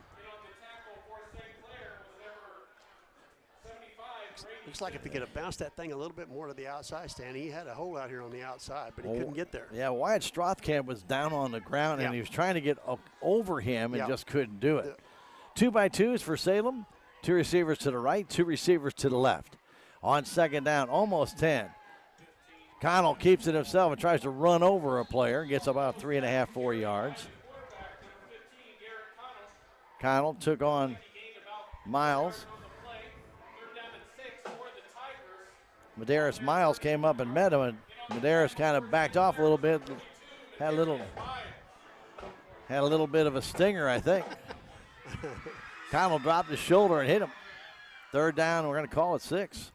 Looks like if he could have bounced that thing a little bit more to the outside stand, he had a hole out here on the outside, but he couldn't get there. Yeah, Wyatt Strothkamp was down on the ground, and he was trying to get over him and just couldn't do it. 2-by-2s for Salem. 2 receivers to the right, 2 receivers to the left. On second down, almost 10. Connell keeps it himself and tries to run over a player. Gets about 3.5, 4 yards. Connell took on Miles. Medeiros Miles came up and met him, and Medeiros kind of backed off a little bit. Had a little bit of a stinger, I think. Connell dropped his shoulder and hit him. Third down, we're going to call it 6.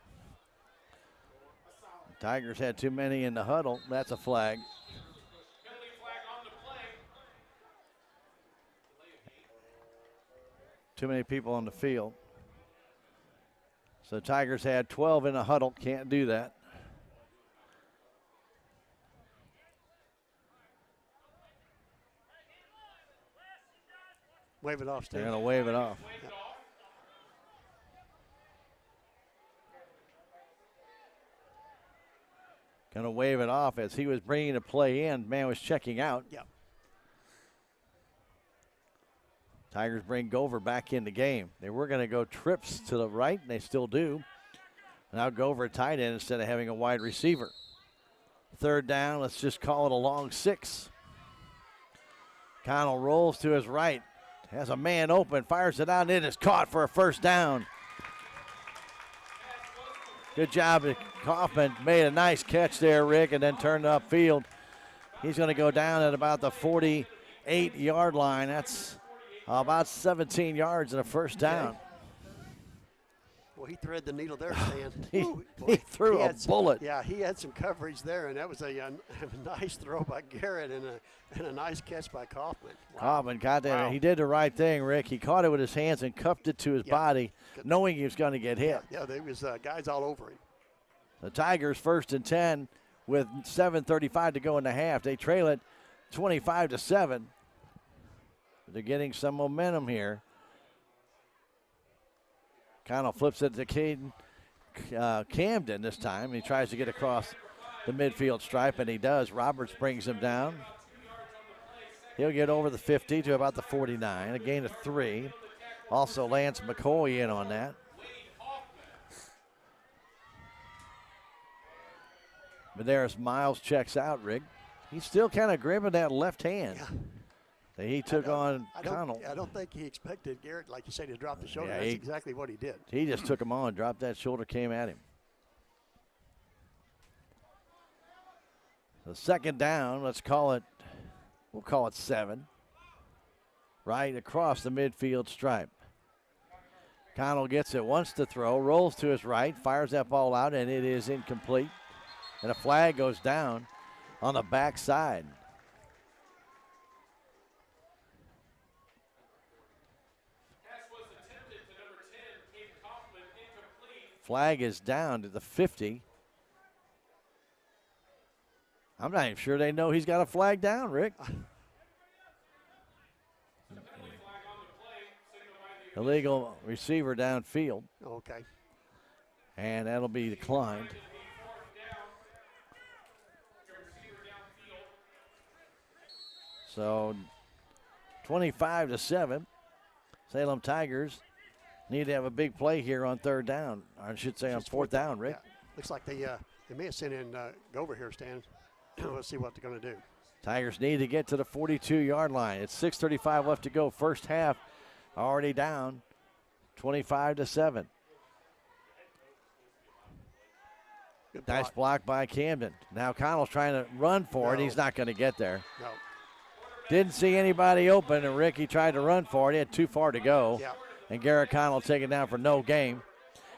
Tigers had too many in the huddle. That's a flag. Too many people on the field. So Tigers had 12 in a huddle. Can't do that. Wave it off, Steve. They're going to wave it off. Yep. Going to wave it off as he was bringing the play in. Man was checking out. Yep. Tigers bring Gover back in the game. They were going to go trips to the right, and they still do. Now Gover tight end instead of having a wide receiver. Third down, let's just call it a long 6. Connell rolls to his right. Has a man open, fires it out, and it is caught for a first down. Good job. Kaufman made a nice catch there, Rick, and then turned upfield. He's going to go down at about the 48-yard line. That's about 17 yards and a first down. Well, he threaded the needle there, Stan. he threw a bullet. Yeah, he had some coverage there, and that was a nice throw by Garrett and a nice catch by Kaufman. Wow. Kaufman got that. Wow. He did the right thing, Rick. He caught it with his hands and cuffed it to his body, knowing he was going to get hit. Yeah, there was guys all over him. The Tigers 1st and 10 with 7:35 to go in the half. They trail it 25-7. They're getting some momentum here. Connell flips it to Caden Camden this time. He tries to get across the midfield stripe, and he does. Roberts brings him down. He'll get over the 50 to about the 49, a gain of 3. Also Lance McCoy in on that. But there's Miles checks out, Rick. He's still kind of gripping that left hand. Yeah. That he took on Connell. I don't think he expected Garrett, like you said, to drop the shoulder. Yeah, That's exactly what he did. He just took him on, dropped that shoulder, came at him. So second down, we'll call it 7. Right across the midfield stripe. Connell gets it, wants to throw, rolls to his right, fires that ball out, and it is incomplete. And a flag goes down on the backside. Flag is down to the 50. I'm not even sure they know he's got a flag down, Rick. Illegal receiver downfield. Okay. And that'll be declined. So 25-7. Salem Tigers need to have a big play here on third down. I should say on fourth down, Rick. Yeah. Looks like they may have sent in go over here, Stan. Let's see what they're going to do. Tigers need to get to the 42-yard line. It's 6:35 left to go. First half already down 25-7. Nice block by Camden. Now Connell's trying to run for it. He's not going to get there. No. Didn't see anybody open, and Ricky tried to run for it. He had too far to go. Yeah. And Garrett Connell taken down for no gain.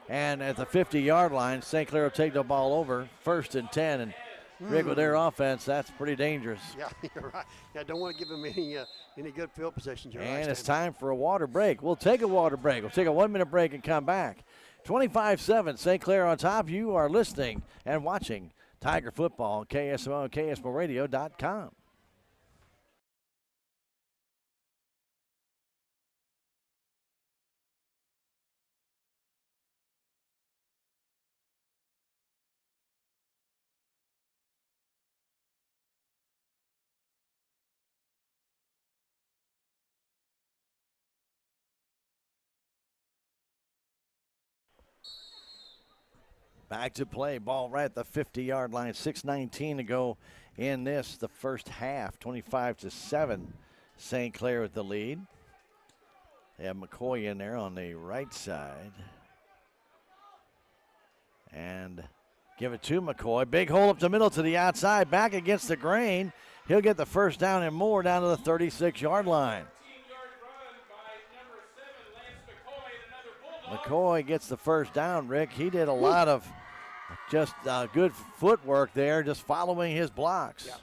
And at the 50-yard line, St. Clair will take the ball over, 1st and 10. And Rick, with their offense, that's pretty dangerous. Yeah, you're right. Yeah, don't want to give them any good field positions. And it's time for a water break. We'll take a water break. We'll take a 1-minute break and come back. 25-7, St. Clair on top. You are listening and watching Tiger Football on KSMO and KSMORadio.com. Back to play. Ball right at the 50-yard line. 6:19 to go in the first half. 25-7. St. Clair with the lead. They have McCoy in there on the right side. And give it to McCoy. Big hole up the middle to the outside. Back against the grain. He'll get the first down and more down to the 36-yard line. McCoy gets the first down, Rick. He did a lot of just good footwork there, just following his blocks. Yeah.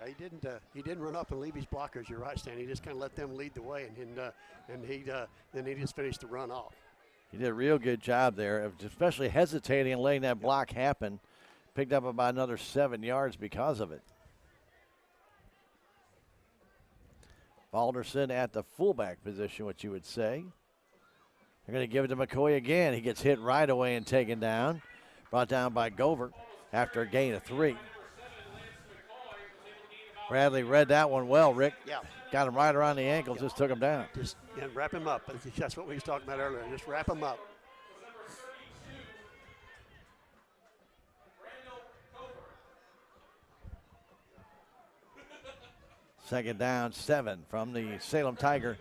Yeah, he didn't run up and leave his blockers. You're right, Stan. He just kind of let them lead the way, and he just finished the run off. He did a real good job there, of especially hesitating and letting that block happen. Picked up about another 7 yards because of it. Balderson at the fullback position, what you would say. They're going to give it to McCoy again. He gets hit right away and taken down. Brought down by Gover after a gain of 3. Bradley read that one well, Rick. Yeah. Got him right around the ankles, just took him down. Just wrap him up. That's what we was talking about earlier. Just wrap him up. Second down, 7 from the Salem Tiger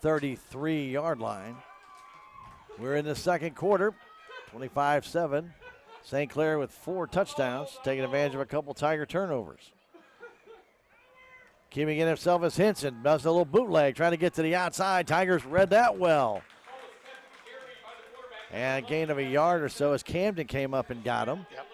33-yard line. We're in the second quarter, 25-7. St. Clair with 4 touchdowns, taking advantage of a couple Tiger turnovers. Keeping it himself as Henson does a little bootleg, trying to get to the outside. Tigers read that well. And a gain of a yard or so as Camden came up and got him. Yep.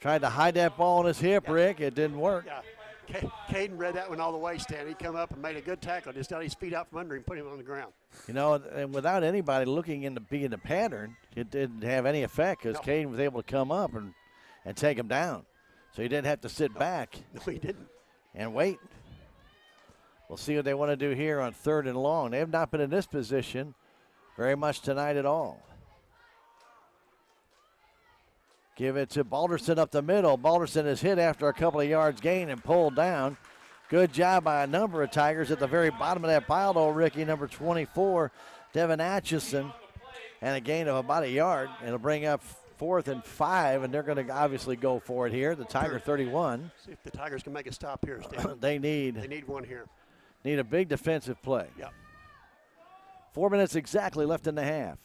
Tried to hide that ball on his hip, Rick. It didn't work. Yeah. Caden read that one all the way, Stan. He come up and made a good tackle. Just got his feet out from under him, put him on the ground. You know, and without anybody looking into being the pattern, it didn't have any effect because Caden was able to come up and take him down. So he didn't have to sit back. No, he didn't. And wait. We'll see what they want to do here on 3rd and long. They have not been in this position very much tonight at all. Give it to Balderson up the middle. Balderson is hit after a couple of yards gain and pulled down. Good job by a number of Tigers at the very bottom of that pile, though, Ricky, number 24, Devin Atchison, and a gain of about a yard. It'll bring up 4th and 5, and they're going to obviously go for it here. The Tiger 31. See if the Tigers can make a stop here, Stan. They need one here. Need a big defensive play. Yep. 4 minutes exactly left in the half.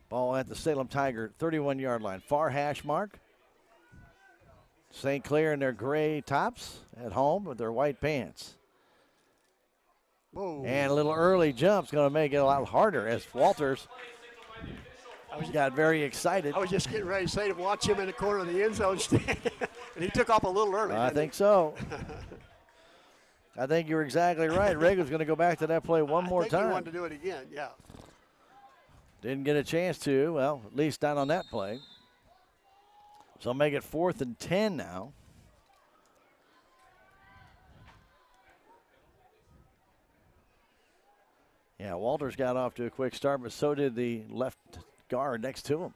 Ball at the Salem Tiger 31-yard line. Far hash mark. St. Clair in their gray tops at home with their white pants. Whoa. And a little early jump's going to make it a lot harder as Walters got very excited. I was just getting ready to say to watch him in the corner of the end zone stand, and he took off a little early. I think so. I think you're exactly right. Reagan's going to go back to that play one more time. He wanted to do it again, yeah. Didn't get a chance to, well, at least not on that play. So make it 4th and 10 now. Yeah, Walters got off to a quick start, but so did the left guard next to him.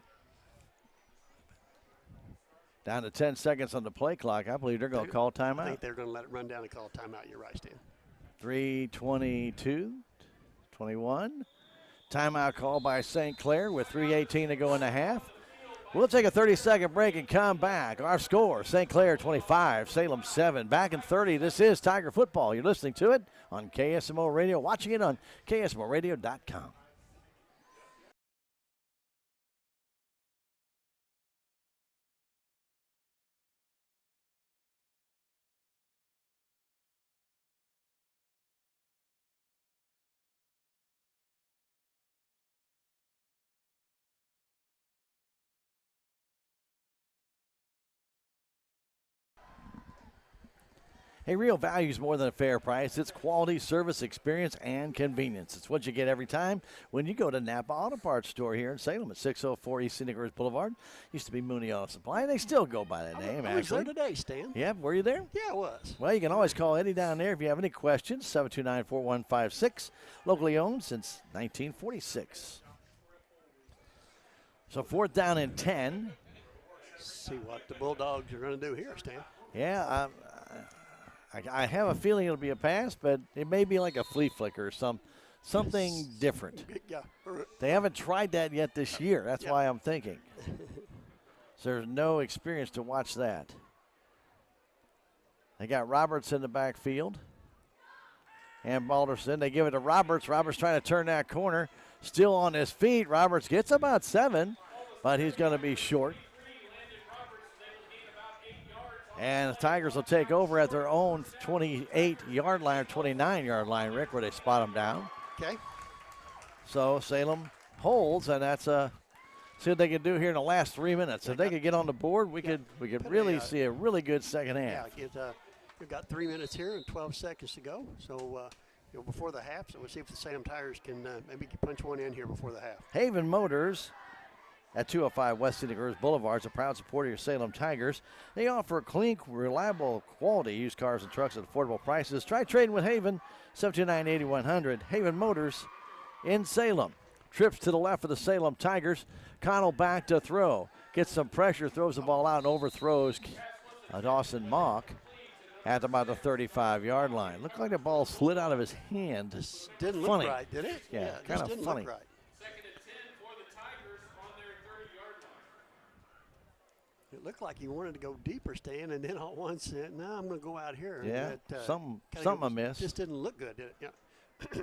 Down to 10 seconds on the play clock. I believe they're going to call timeout. I think they're going to let it run down and call timeout. You're right, Stan. 3:22, 21. Timeout call by St. Clair with 3:18 to go in the half. We'll take a 30-second break and come back. Our score, St. Clair 25, Salem 7. Back in 30, this is Tiger Football. You're listening to it on KSMO Radio, watching it on KSMORadio.com. Hey, real value is more than a fair price. It's quality, service, experience, and convenience. It's what you get every time when you go to Napa Auto Parts store here in Salem at 604 East Scenic Ridge Boulevard. Used to be Mooney Auto Supply. They still go by that name, I was there actually. today, Stan. Yeah, were you there? Yeah, I was. Well, you can always call Eddie down there if you have any questions. 729-4156. Locally owned since 1946. So 4th down and 10. See what the Bulldogs are going to do here, Stan. Yeah, I have a feeling it'll be a pass, but it may be like a flea flicker or something different. Yeah. They haven't tried that yet this year. That's why I'm thinking. So there's no experience to watch that. They got Roberts in the backfield. And Balderson. They give it to Roberts. Roberts trying to turn that corner. Still on his feet. Roberts gets about 7, but he's going to be short. And the Tigers will take over at their own 28-yard line or 29-yard line, Rick, where they spot them down. Okay. So Salem holds, and that's see what they can do here in the last 3 minutes. If they could get on the board, we could really see a really good second half. Yeah, we've got 3 minutes here and 12 seconds to go. So, before the half, so we'll see if the Salem Tigers can maybe punch one in here before the half. Haven Motors at 205 West Scenic Rivers Boulevard is a proud supporter of your Salem Tigers. They offer clean, reliable, quality used cars and trucks at affordable prices. Try trading with Haven, 729-8100. Haven Motors in Salem. Trips to the left for the Salem Tigers. Connell back to throw. Gets some pressure, throws the ball out, and overthrows Dawson Mock at about the 35-yard line. Looked like the ball slid out of his hand. This didn't funny. look right, did it? Yeah, kind of funny. Look right. It looked like he wanted to go deeper, Stan, and then all at once said, "No, I'm going to go out here." Yeah, that, something I missed. Just didn't look good, did it? Yeah.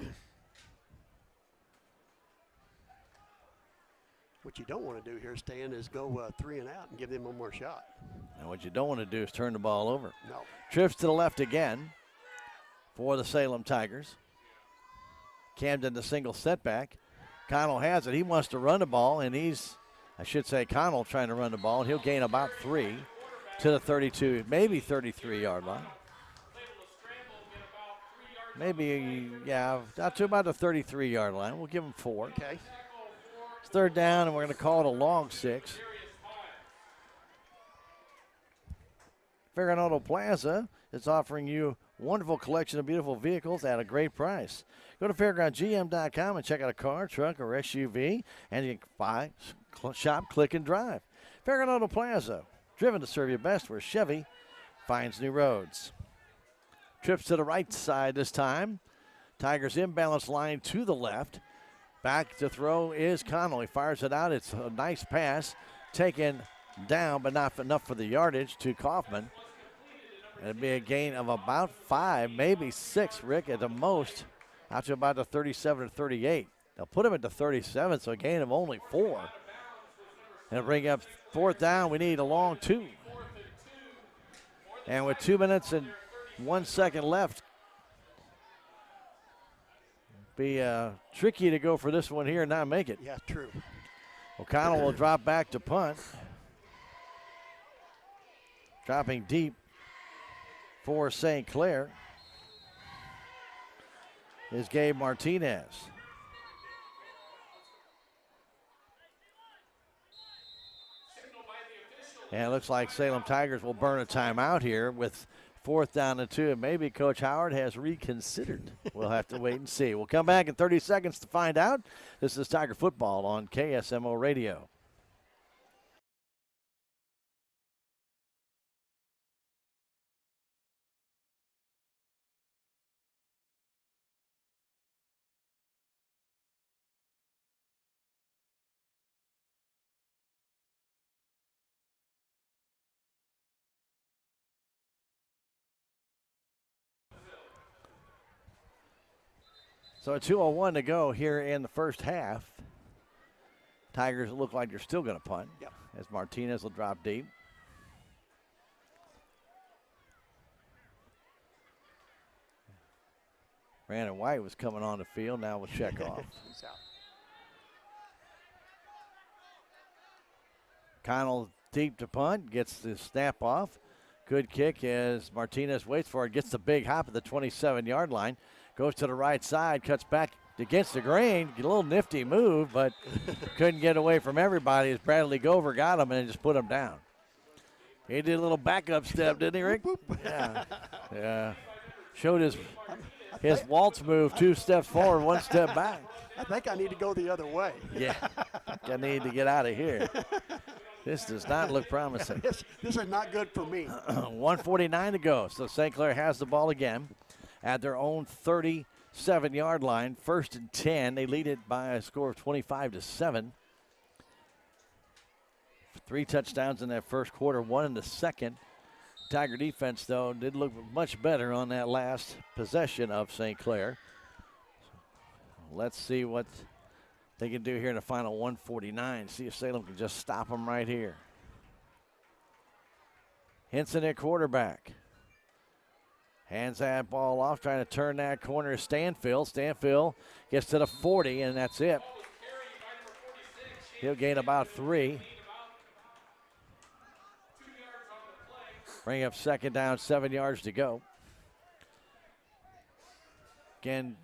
What you don't want to do here, Stan, is go 3 and out and give them one more shot. And what you don't want to do is turn the ball over. No. Trips to the left again for the Salem Tigers. Camden the single setback. Connell has it. He wants to run the ball, and Connell trying to run the ball. He'll gain about 3 to the 32, maybe 33-yard line. Maybe, out to about the 33-yard line. We'll give him 4. Okay. It's third down, and we're going to call it a long 6. Fairground Auto Plaza is offering you a wonderful collection of beautiful vehicles at a great price. Go to fairgroundgm.com and check out a car, truck, or SUV, and you can buy, shop, click, and drive. Fairground Auto Plaza, driven to serve you best where Chevy finds new roads. Trips to the right side this time. Tigers imbalance line to the left. Back to throw is Connell. He fires it out. It's a nice pass. Taken down, but not enough for the yardage to Kaufman. It'd be a gain of about 5, maybe 6, Rick, at the most, out to about the 37 or 38. They'll put him at the 37, so a gain of only 4. And bring up fourth down. We need a long 2. And with 2 minutes and 1 second left, be tricky to go for this one here and not make it. Yeah, true. O'Connell will drop back to punt. Dropping deep for St. Clair is Gabe Martinez. And it looks like Salem Tigers will burn a timeout here with 4th down and 2. And maybe Coach Howard has reconsidered. We'll have to wait and see. We'll come back in 30 seconds to find out. This is Tiger Football on KSMO Radio. So a 2:01 to go here in the first half. Tigers look like they're still going to punt. Yep. As Martinez will drop deep. Brandon White was coming on the field. Now we'll check off. He's out. Connell deep to punt. Gets the snap off. Good kick as Martinez waits for it. Gets the big hop at the 27-yard line. Goes to the right side, cuts back against the grain. A little nifty move, but couldn't get away from everybody as Bradley Gover got him and just put him down. He did a little backup step, didn't he, Rick? Yeah. Showed his waltz move, 2 steps forward, 1 step back. I think I need to go the other way. Yeah, I need to get out of here. This does not look promising. This is not good for me. 1:49 to go. So St. Clair has the ball again at their own 37-yard line. 1st and 10. They lead it by a score of 25-7. 3 touchdowns in that first quarter, 1 in the second. Tiger defense, though, did look much better on that last possession of St. Clair. Let's see what they can do here in the final 1:49. See if Salem can just stop them right here. Henson at quarterback. Hands that ball off, trying to turn that corner. Stanfield. Stanfield gets to the 40, and that's it. He'll gain about 3. Bring up second down, 7 yards to go. Again,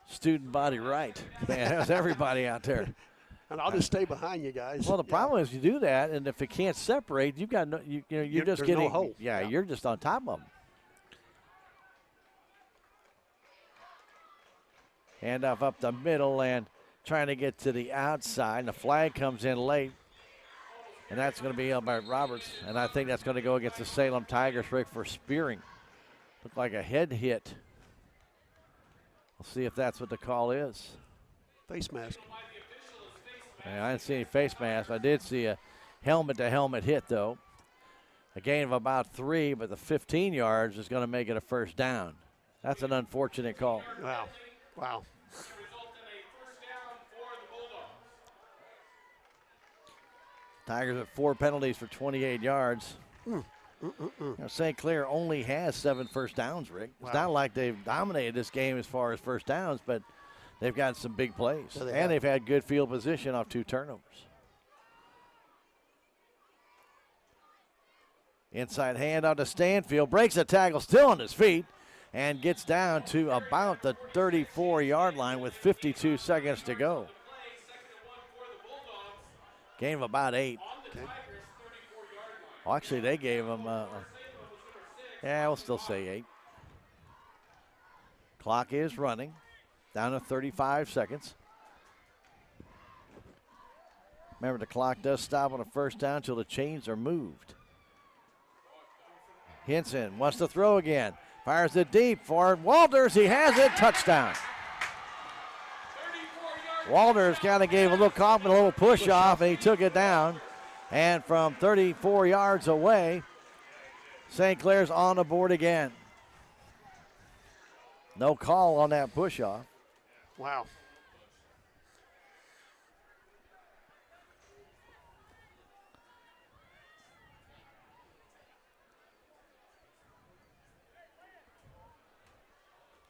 student body right. Man, that's everybody out there. And I'll just stay behind you guys. Well, the problem is you do that, and if it can't separate, you've got no, you're just there's getting. no hope. Yeah, you're just on top of them. Handoff up the middle and trying to get to the outside. And the flag comes in late, and that's going to be Albert Roberts. And I think that's going to go against the Salem Tigers, Rick, for spearing. Looked like a head hit. We'll see if that's what the call is. Face mask. Yeah, I didn't see any face mask. I did see a helmet-to-helmet hit, though. A gain of about 3, but the 15 yards is going to make it a first down. That's an unfortunate call. Wow. Wow. Tigers at 4 penalties for 28 yards. Now, St. Clair only has 7 first downs, Rick. It's not like they've dominated this game as far as first downs, but they've got some big plays. So they've had good field position off 2 turnovers. Inside hand out to Stanfield. Breaks a tackle, still on his feet, and gets down to about the 34-yard line with 52 seconds to go. Gain of about 8. Okay. Well, actually, they gave him, we'll still say 8. Clock is running, down to 35 seconds. Remember, the clock does stop on a first down until the chains are moved. Henson wants to throw again. Fires it deep for Walters. He has it. Touchdown. Walters kind of gave a little cough and a little push off, and he took it down. And from 34 yards away, St. Clair's on the board again. No call on that push off. Wow.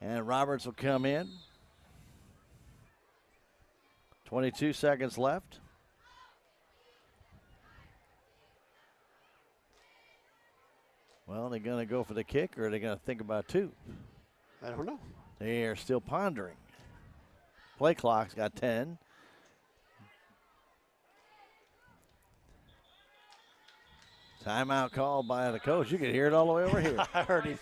And Roberts will come in. 22 seconds left. Well, they're going to go for the kick, or are they going to think about 2? I don't know. They are still pondering. Play clock's got 10. Timeout called by the coach. You can hear it all the way over here. I heard him.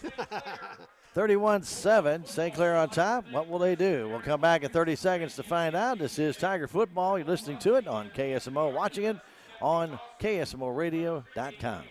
31-7, St. Clair on top. What will they do? We'll come back in 30 seconds to find out. This is Tiger Football. You're listening to it on KSMO, watching it on KSMOradio.com.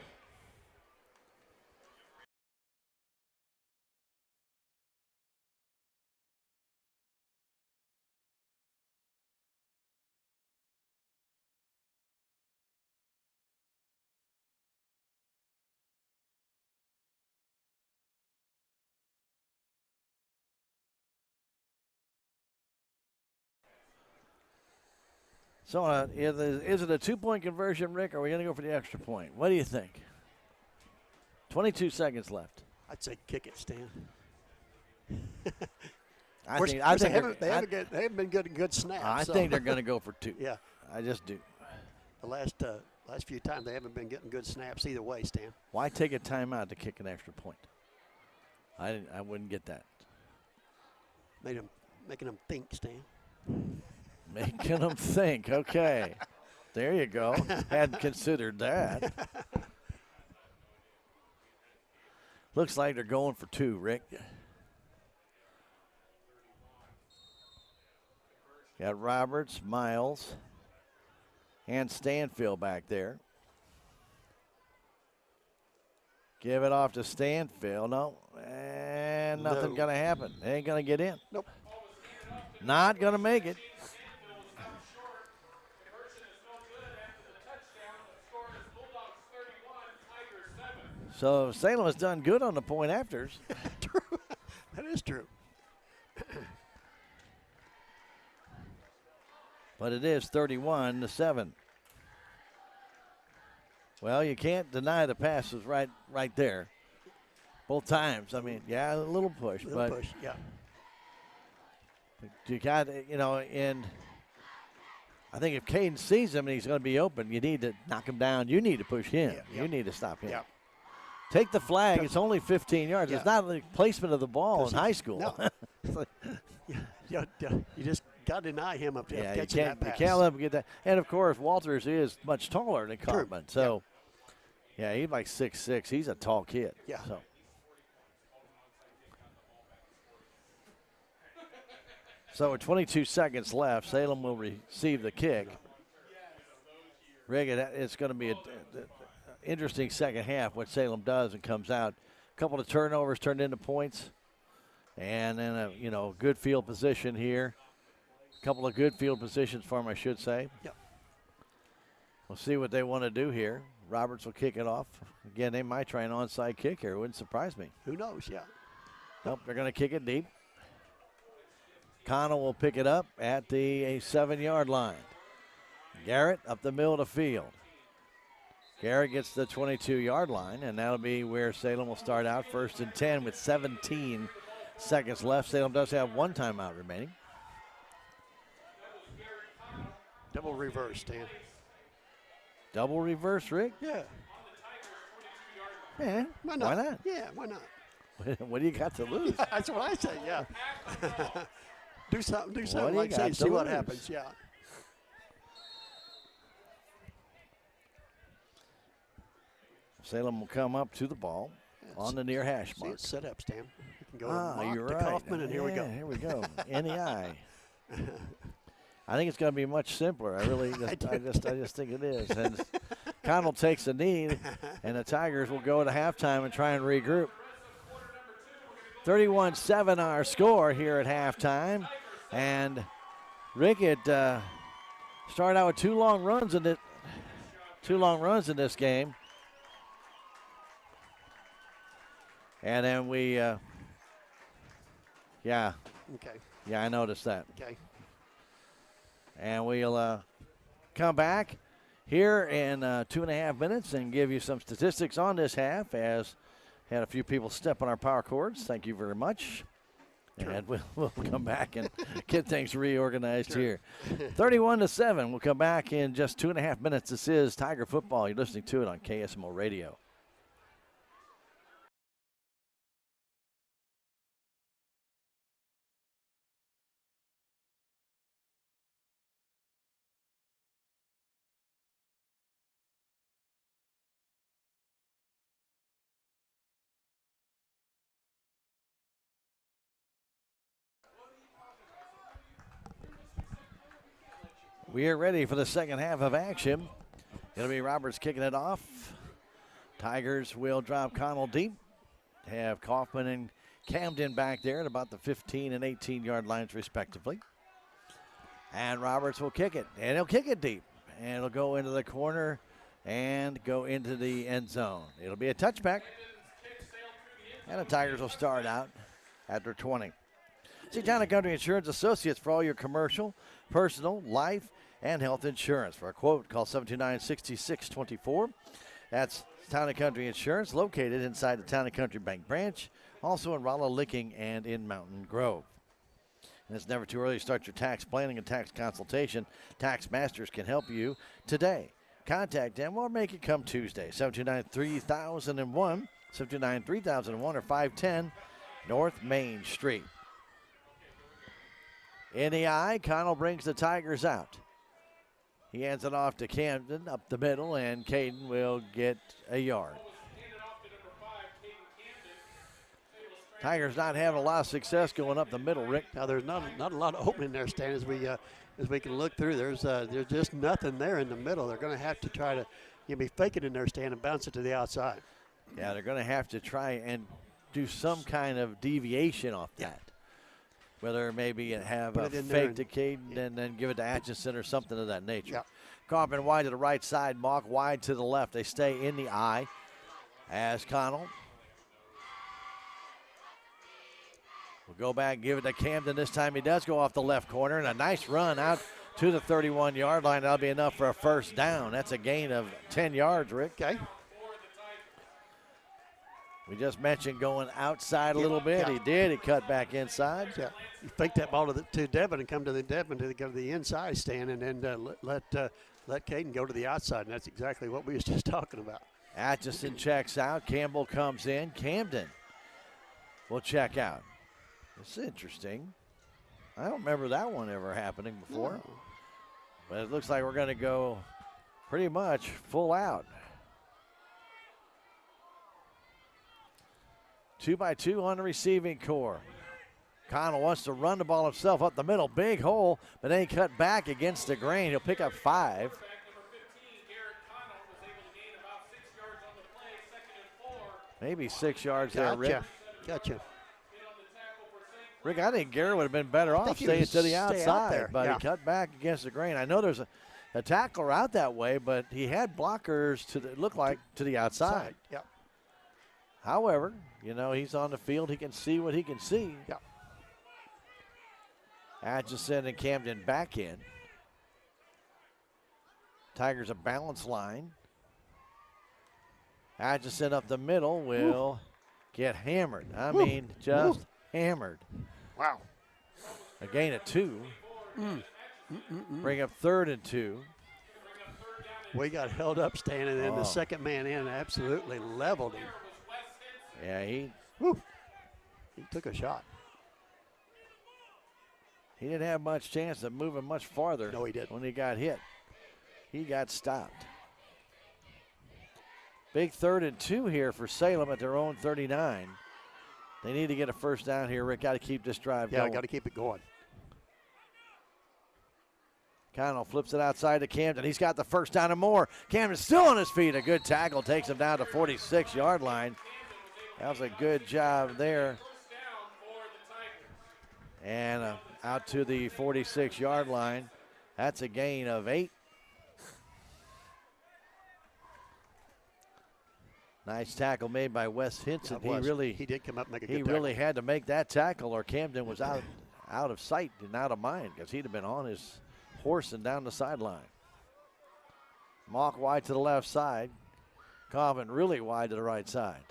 So is it a 2-point conversion, Rick, or are we going to go for the extra point? What do you think? 22 seconds left. I'd say kick it, Stan. I think they haven't been getting good snaps. I think they're going to go for 2. Yeah. I just do. The last few times they haven't been getting good snaps either way, Stan. Why take a timeout to kick an extra point? I wouldn't get that. Making them think, Stan. Making them think. Okay. There you go. Hadn't considered that. Looks like they're going for 2, Rick. Got Roberts, Miles, and Stanfield back there. Give it off to Stanfield. No. And nothing going to happen. They ain't going to get in. Nope. Not going to make it. So Salem has done good on the point afters. True. That is true. But it is 31-7. Well, you can't deny the pass was right there. Both times. I mean, yeah, a little push, but yeah. you got, and I think if Caden sees him and he's going to be open, you need to knock him down. You need to push him. Yeah, You need to stop him. Yeah. Take the flag. It's only 15 yards. Yeah. It's not the placement of the ball in high school. No. You just got to deny him up there. Yeah, catching that pass. you can't let him get that. And, of course, Walters is much taller than True. Kaufman. So, yeah, he's like 6'6". He's a tall kid. Yeah. So with 22 seconds left, Salem will receive the kick. Rick, it's going to be an interesting second half what Salem does and comes out. A couple of turnovers turned into points. And then, a good field position here. A couple of good field positions for them, I should say. Yep. We'll see what they want to do here. Roberts will kick it off. Again, they might try an onside kick here. It wouldn't surprise me. Who knows, yeah. Nope, they're going to kick it deep. Connell will pick it up at the 7-yard line. Garrett up the middle of the field. Garrett gets the 22-yard line, and that'll be where Salem will start out, 1st and 10 with 17 seconds left. Salem does have one timeout remaining. Double reverse, Dan. Double reverse, Rick? Yeah. Yeah, Why not? Why not? Yeah, why not? What do you got to lose? That's what I say, yeah. do something do like you say, got see to what lose? happens, yeah. Salem will come up to the ball on the near hash See, mark. it's set up, Stan. You can go You're to right. Kaufman, and here we go. Here we go. NEI. I think it's going to be much simpler. I just think it is. And Connell takes a knee, and the Tigers will go to halftime and try and regroup. 31-7 our score here at halftime, and Rickett started out with two long runs in this game, and then we, Okay. I noticed that. Okay. And we'll come back here in 2.5 minutes and give you some statistics on this half, as had a few people step on our power cords. Thank you very much. Sure. And we'll come back and get things reorganized here. 31-7. We'll come back in just 2.5 minutes. This is Tiger Football. You're listening to it on KSMO Radio. We are ready for the second half of action. It'll be Roberts kicking it off. Tigers will drop Connell deep. Have Kaufman and Camden back there at about the 15 and 18-yard lines respectively. And Roberts will kick it, and he'll kick it deep. And it'll go into the corner and go into the end zone. It'll be a touchback. And the Tigers will start out at their 20. See Town & Country Insurance Associates for all your commercial, personal, life, and health insurance. For a quote, call 729-6624. That's Town & Country Insurance, located inside the Town & Country Bank branch, also in Rolla, Licking, and in Mountain Grove. And it's never too early to start your tax planning and tax consultation. Tax Masters can help you today. Contact them or make it come Tuesday. 729-3001, 729-3001, or 510 North Main Street. In the eye, Connell brings the Tigers out. He hands it off to Camden up the middle, and Caden will get a yard. Tigers not having a lot of success going up the middle, Rick. Now there's not a lot of opening there, Stan, as we can look through. There's just nothing there in the middle. They're going to have to try to be faking in there, Stan, and bounce it to the outside. Yeah, they're going to have to try and do some kind of deviation off that. Whether maybe have a fake to Caden and then give it to Atchison or something of that nature. Yeah. Kaufman wide to the right side, Mock wide to the left. They stay in the eye as Connell will go back and give it to Camden. This time he does go off the left corner, and a nice run out to the 31-yard line. That'll be enough for a first down. That's a gain of 10 yards, Rick. Okay. We just mentioned going outside a little bit. Yeah. He did. He cut back inside. Yeah. You fake that ball to Devin and come to the Devin to go to the inside stand, and then let Caden go to the outside, and that's exactly what we was just talking about. Atchison checks out. Campbell comes in. Camden will check out. It's interesting. I don't remember that one ever happening before. No. But it looks like we're going to go pretty much full out. 2-by-2 on the receiving core. Connell wants to run the ball himself up the middle. Big hole, but then he cut back against the grain. He'll pick up 5. Maybe 6 yards there, Rick. Gotcha. Rick, I think Garrett would have been better off staying to the outside, there. but he cut back against the grain. I know there's a tackler out that way, but he had blockers look like to the outside. Yep. However, you know, he's on the field. He can see what he can see. Yep. Atchison and Camden back in. Tigers a balanced line. Atchison up the middle will get hammered. I mean, just hammered. Wow. A gain of 2. Bring up 3rd and 2. We got held up standing, and the second man in absolutely leveled him. Yeah, he took a shot. He didn't have much chance of moving much farther. No, he didn't. When he got hit. He got stopped. Big 3rd and 2 here for Salem at their own 39. They need to get a first down here. Rick, got to keep this drive going. Yeah, got to keep it going. Connell flips it outside to Camden. He's got the first down and more. Camden's still on his feet. A good tackle takes him down to 46-yard line. That was a good job there. And out to the 46-yard line. That's a gain of 8. Nice tackle made by Wes Hinson. He did come up and make a good tackle. He really had to make that tackle, or Camden was out of sight and out of mind, because he'd have been on his horse and down the sideline. Mock wide to the left side. Coffin really wide to the right side.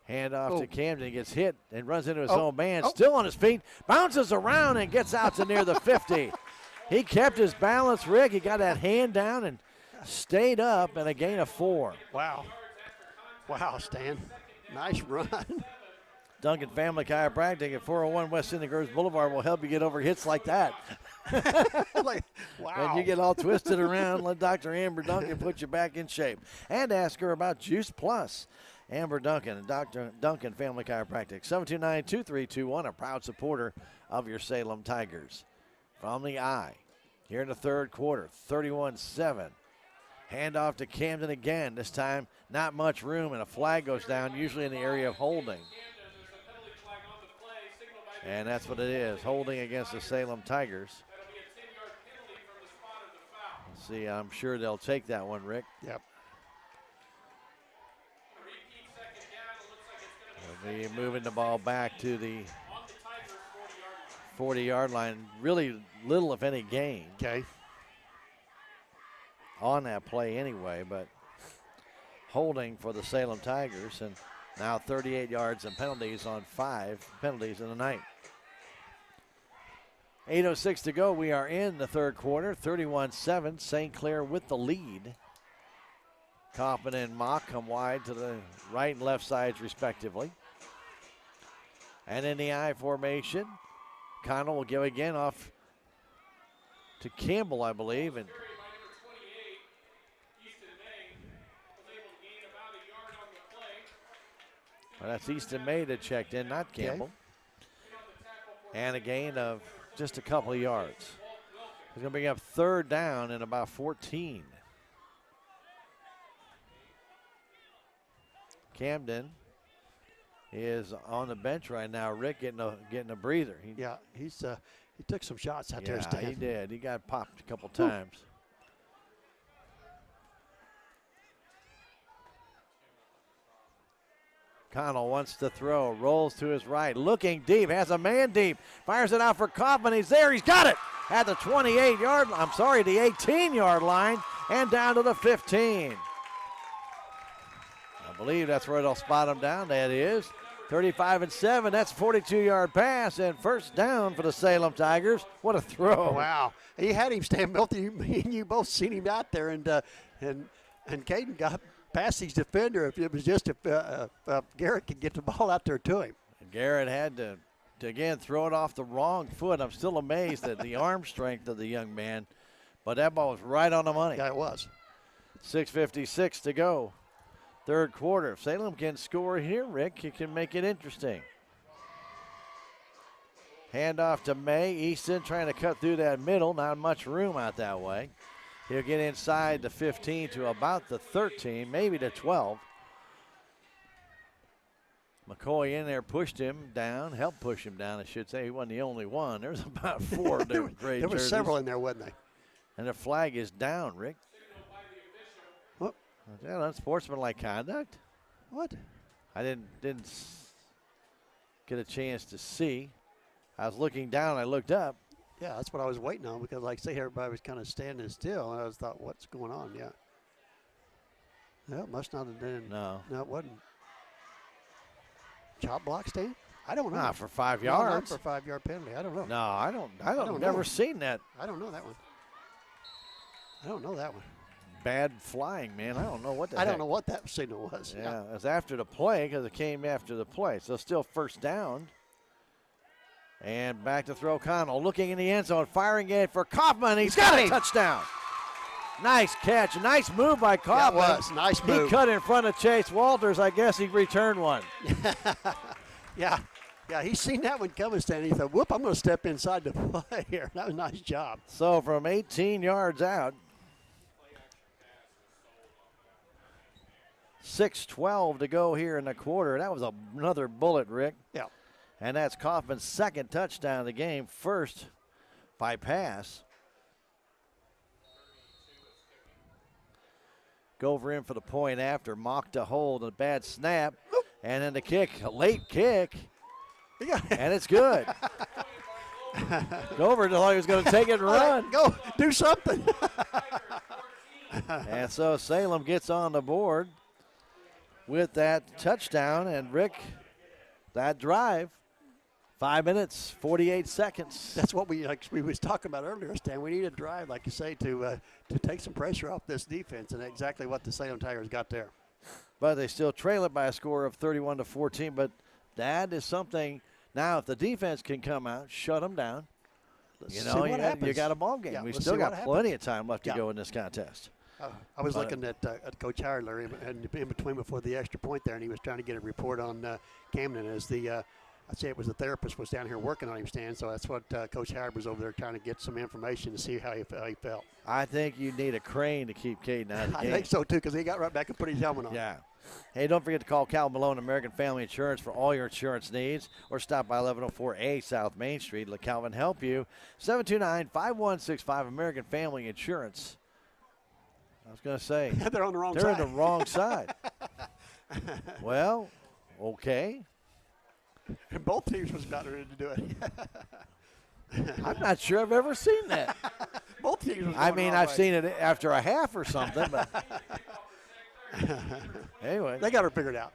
Hand off to Camden. He gets hit and runs into his own man. Still on his feet. Bounces around and gets out to near the 50. He kept his balance, Rick. He got that hand down and stayed up, and a gain of 4. Wow. Wow, Stan. Nice run. Duncan Family Chiropractic at 401 West Indian Groves Boulevard will help you get over hits like that. Wow. And you get all twisted around, let Dr. Amber Duncan put you back in shape. And ask her about Juice Plus. Amber Duncan and Dr. Duncan Family Chiropractic. 729-2321, a proud supporter of your Salem Tigers. From the eye, here in the third quarter, 31-7. Hand off to Camden again. This time, not much room, and a flag goes down, usually in the area of holding. And that's what it is, holding against the Salem Tigers. Let's see, I'm sure they'll take that one, Rick. Yep. They'll be moving the ball back to the 40-yard line. Really little, if any, gain. Okay. On that play anyway, but holding for the Salem Tigers, and now 38 yards and penalties on 5 penalties in the night. 8:06 to go. We are in the third quarter. 31-7. St. Clair with the lead. Coffin and Mock come wide to the right and left sides respectively. And in the I formation, Connell will give again off to Campbell, I believe, and that's Easton May that checked in, not Campbell. And a gain of just a couple of yards. He's going to bring up third down in about 14. Camden is on the bench right now. Rick getting a breather. He took some shots out there. Yeah, he did. He got popped a couple times. Connell wants to throw, rolls to his right, looking deep, has a man deep, fires it out for Kaufman. He's there, he's got it. at the 28-yard, I'm sorry, the 18-yard line and down to the 15. I believe that's where they'll spot him down. That is 35-7. That's a 42-yard pass and first down for the Salem Tigers. What a throw. Wow. He had him stand, both of you, me and you both seen him out there, and Caden got past his defender. If it was just if Garrett could get the ball out there to him. Garrett had to again throw it off the wrong foot. I'm still amazed at the arm strength of the young man, but that ball was right on the money. Yeah, it was. 6:56 to go. Third quarter. If Salem can score here, Rick, he can make it interesting. Handoff to May. Easton trying to cut through that middle. Not much room out that way. He'll get inside the 15 to about the 13, maybe the 12. McCoy in there pushed him down, helped push him down, I should say. He wasn't the only one. There's about four different grade There were jerseys. several in there, wasn't there? And the flag is down, Rick. What? Yeah, unsportsmanlike conduct. What? I didn't get a chance to see. I was looking down. I looked up. Yeah, that's what I was waiting on because, like I say, everybody was kind of standing still, and I was thought, what's going on? Yeah. No, it must not have been. No. No, it wasn't. Chop block stand? I don't know. Not for 5 No, not yards. for a 5-yard penalty. I don't know. No, I don't know. never seen that. I don't know that one. I don't know that one. Bad flying, man. I don't know what that. I don't know what that signal was. Yeah, it was after the play because it came after the play. So still first down. And back to throw. Connell looking in the end zone, firing it for Kaufman. He's got a touchdown. Nice catch. Nice move by Kaufman. That was. Nice move. He cut in front of Chase Walters. I guess he returned one. Yeah. Yeah, he seen that one coming, Stan. He thought, whoop, I'm going to step inside the play here. That was a nice job. So from 18 yards out, 6:12 to go here in the quarter. That was another bullet, Rick. Yeah. And that's Kaufman's second touchdown of the game, first by pass. Gover in for the point after, mocked a hold, a bad snap, and then the kick, a late kick, and it's good. Gover thought he was going to take it and run. Go, do something. And so Salem gets on the board with that touchdown, and Rick, that drive, 5 minutes, 48 seconds. That's what we was talking about earlier, Stan. We need a drive, like you say, to take some pressure off this defense, and exactly what the Salem Tigers got there. But they still trail it by a score of 31-14. But that is something. Now, if the defense can come out, shut them down, you got a ball game. Yeah, we let's still see got what plenty of time left to Yeah. go in this contest. I was looking at Coach Howard, Larry, and in between before the extra point there, and he was trying to get a report on Camden as I'd say it was the therapist was down here working on him, Stan. So that's what Coach Howard was over there trying to get some information to see how he felt. I think you need a crane to keep Caden out of the game. I think so, too, because he got right back and put his helmet on. Yeah. Hey, don't forget to call Cal Malone American Family Insurance for all your insurance needs, or stop by 1104A South Main Street. Let Calvin help you. 729-5165 American Family Insurance. I was going to say. They're on the wrong They're side. on the wrong side. Well, okay. And both teams was about ready to do it. I'm not sure I've ever seen that. Both teams was I going the mean, wrong I've way. seen it after a half or something, but anyway. They got her figured out.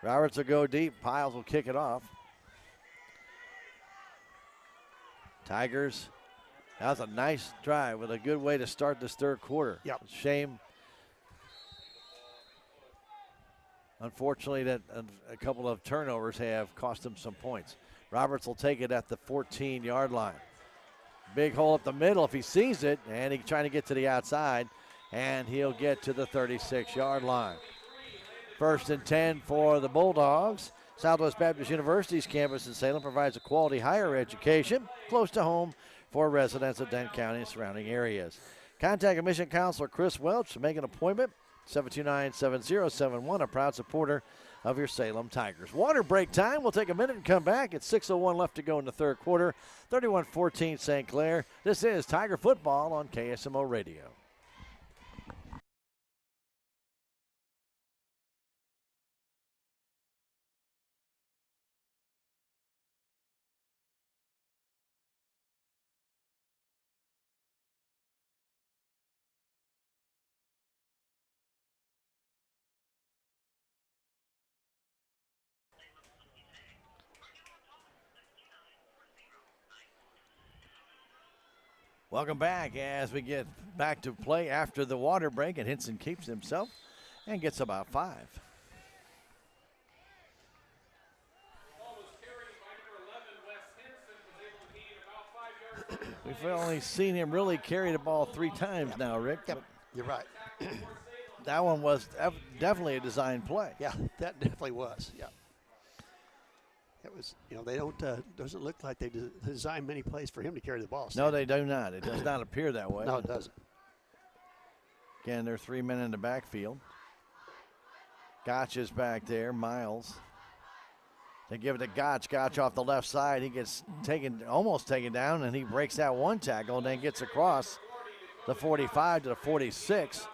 Roberts will go deep. Piles will kick it off. Tigers, that was a nice drive with a good way to start this third quarter. Yep. Shame, unfortunately, that a couple of turnovers have cost them some points. Roberts will take it at the 14-yard line. Big hole up the middle if he sees it, and he's trying to get to the outside, and he'll get to the 36-yard line. 1st and 10 for the Bulldogs. Southwest Baptist University's campus in Salem provides a quality higher education close to home for residents of Dent County and surrounding areas. Contact admission counselor Chris Welch to make an appointment. 729-7071, a proud supporter of your Salem Tigers. Water break time. We'll take a minute and come back. It's 6:01 left to go in the third quarter. 31-14 St. Clair. This is Tiger Football on KSMO Radio. Welcome back as we get back to play after the water break, and Hinson keeps himself and gets about 5. We've only seen him really carry the ball 3 times now, Rick. Yep, you're right. That one was definitely a design play. Yeah, that definitely was. Yeah. It was, they don't, doesn't look like they designed many plays for him to carry the ball. No, they do not. It does not appear that way. No, it doesn't. Again, there are 3 men in the backfield. Gotch is back there. Miles. They give it to Gotch. Gotch off the left side. He gets almost taken down, and he breaks that one tackle and then gets across the 45 to the 46.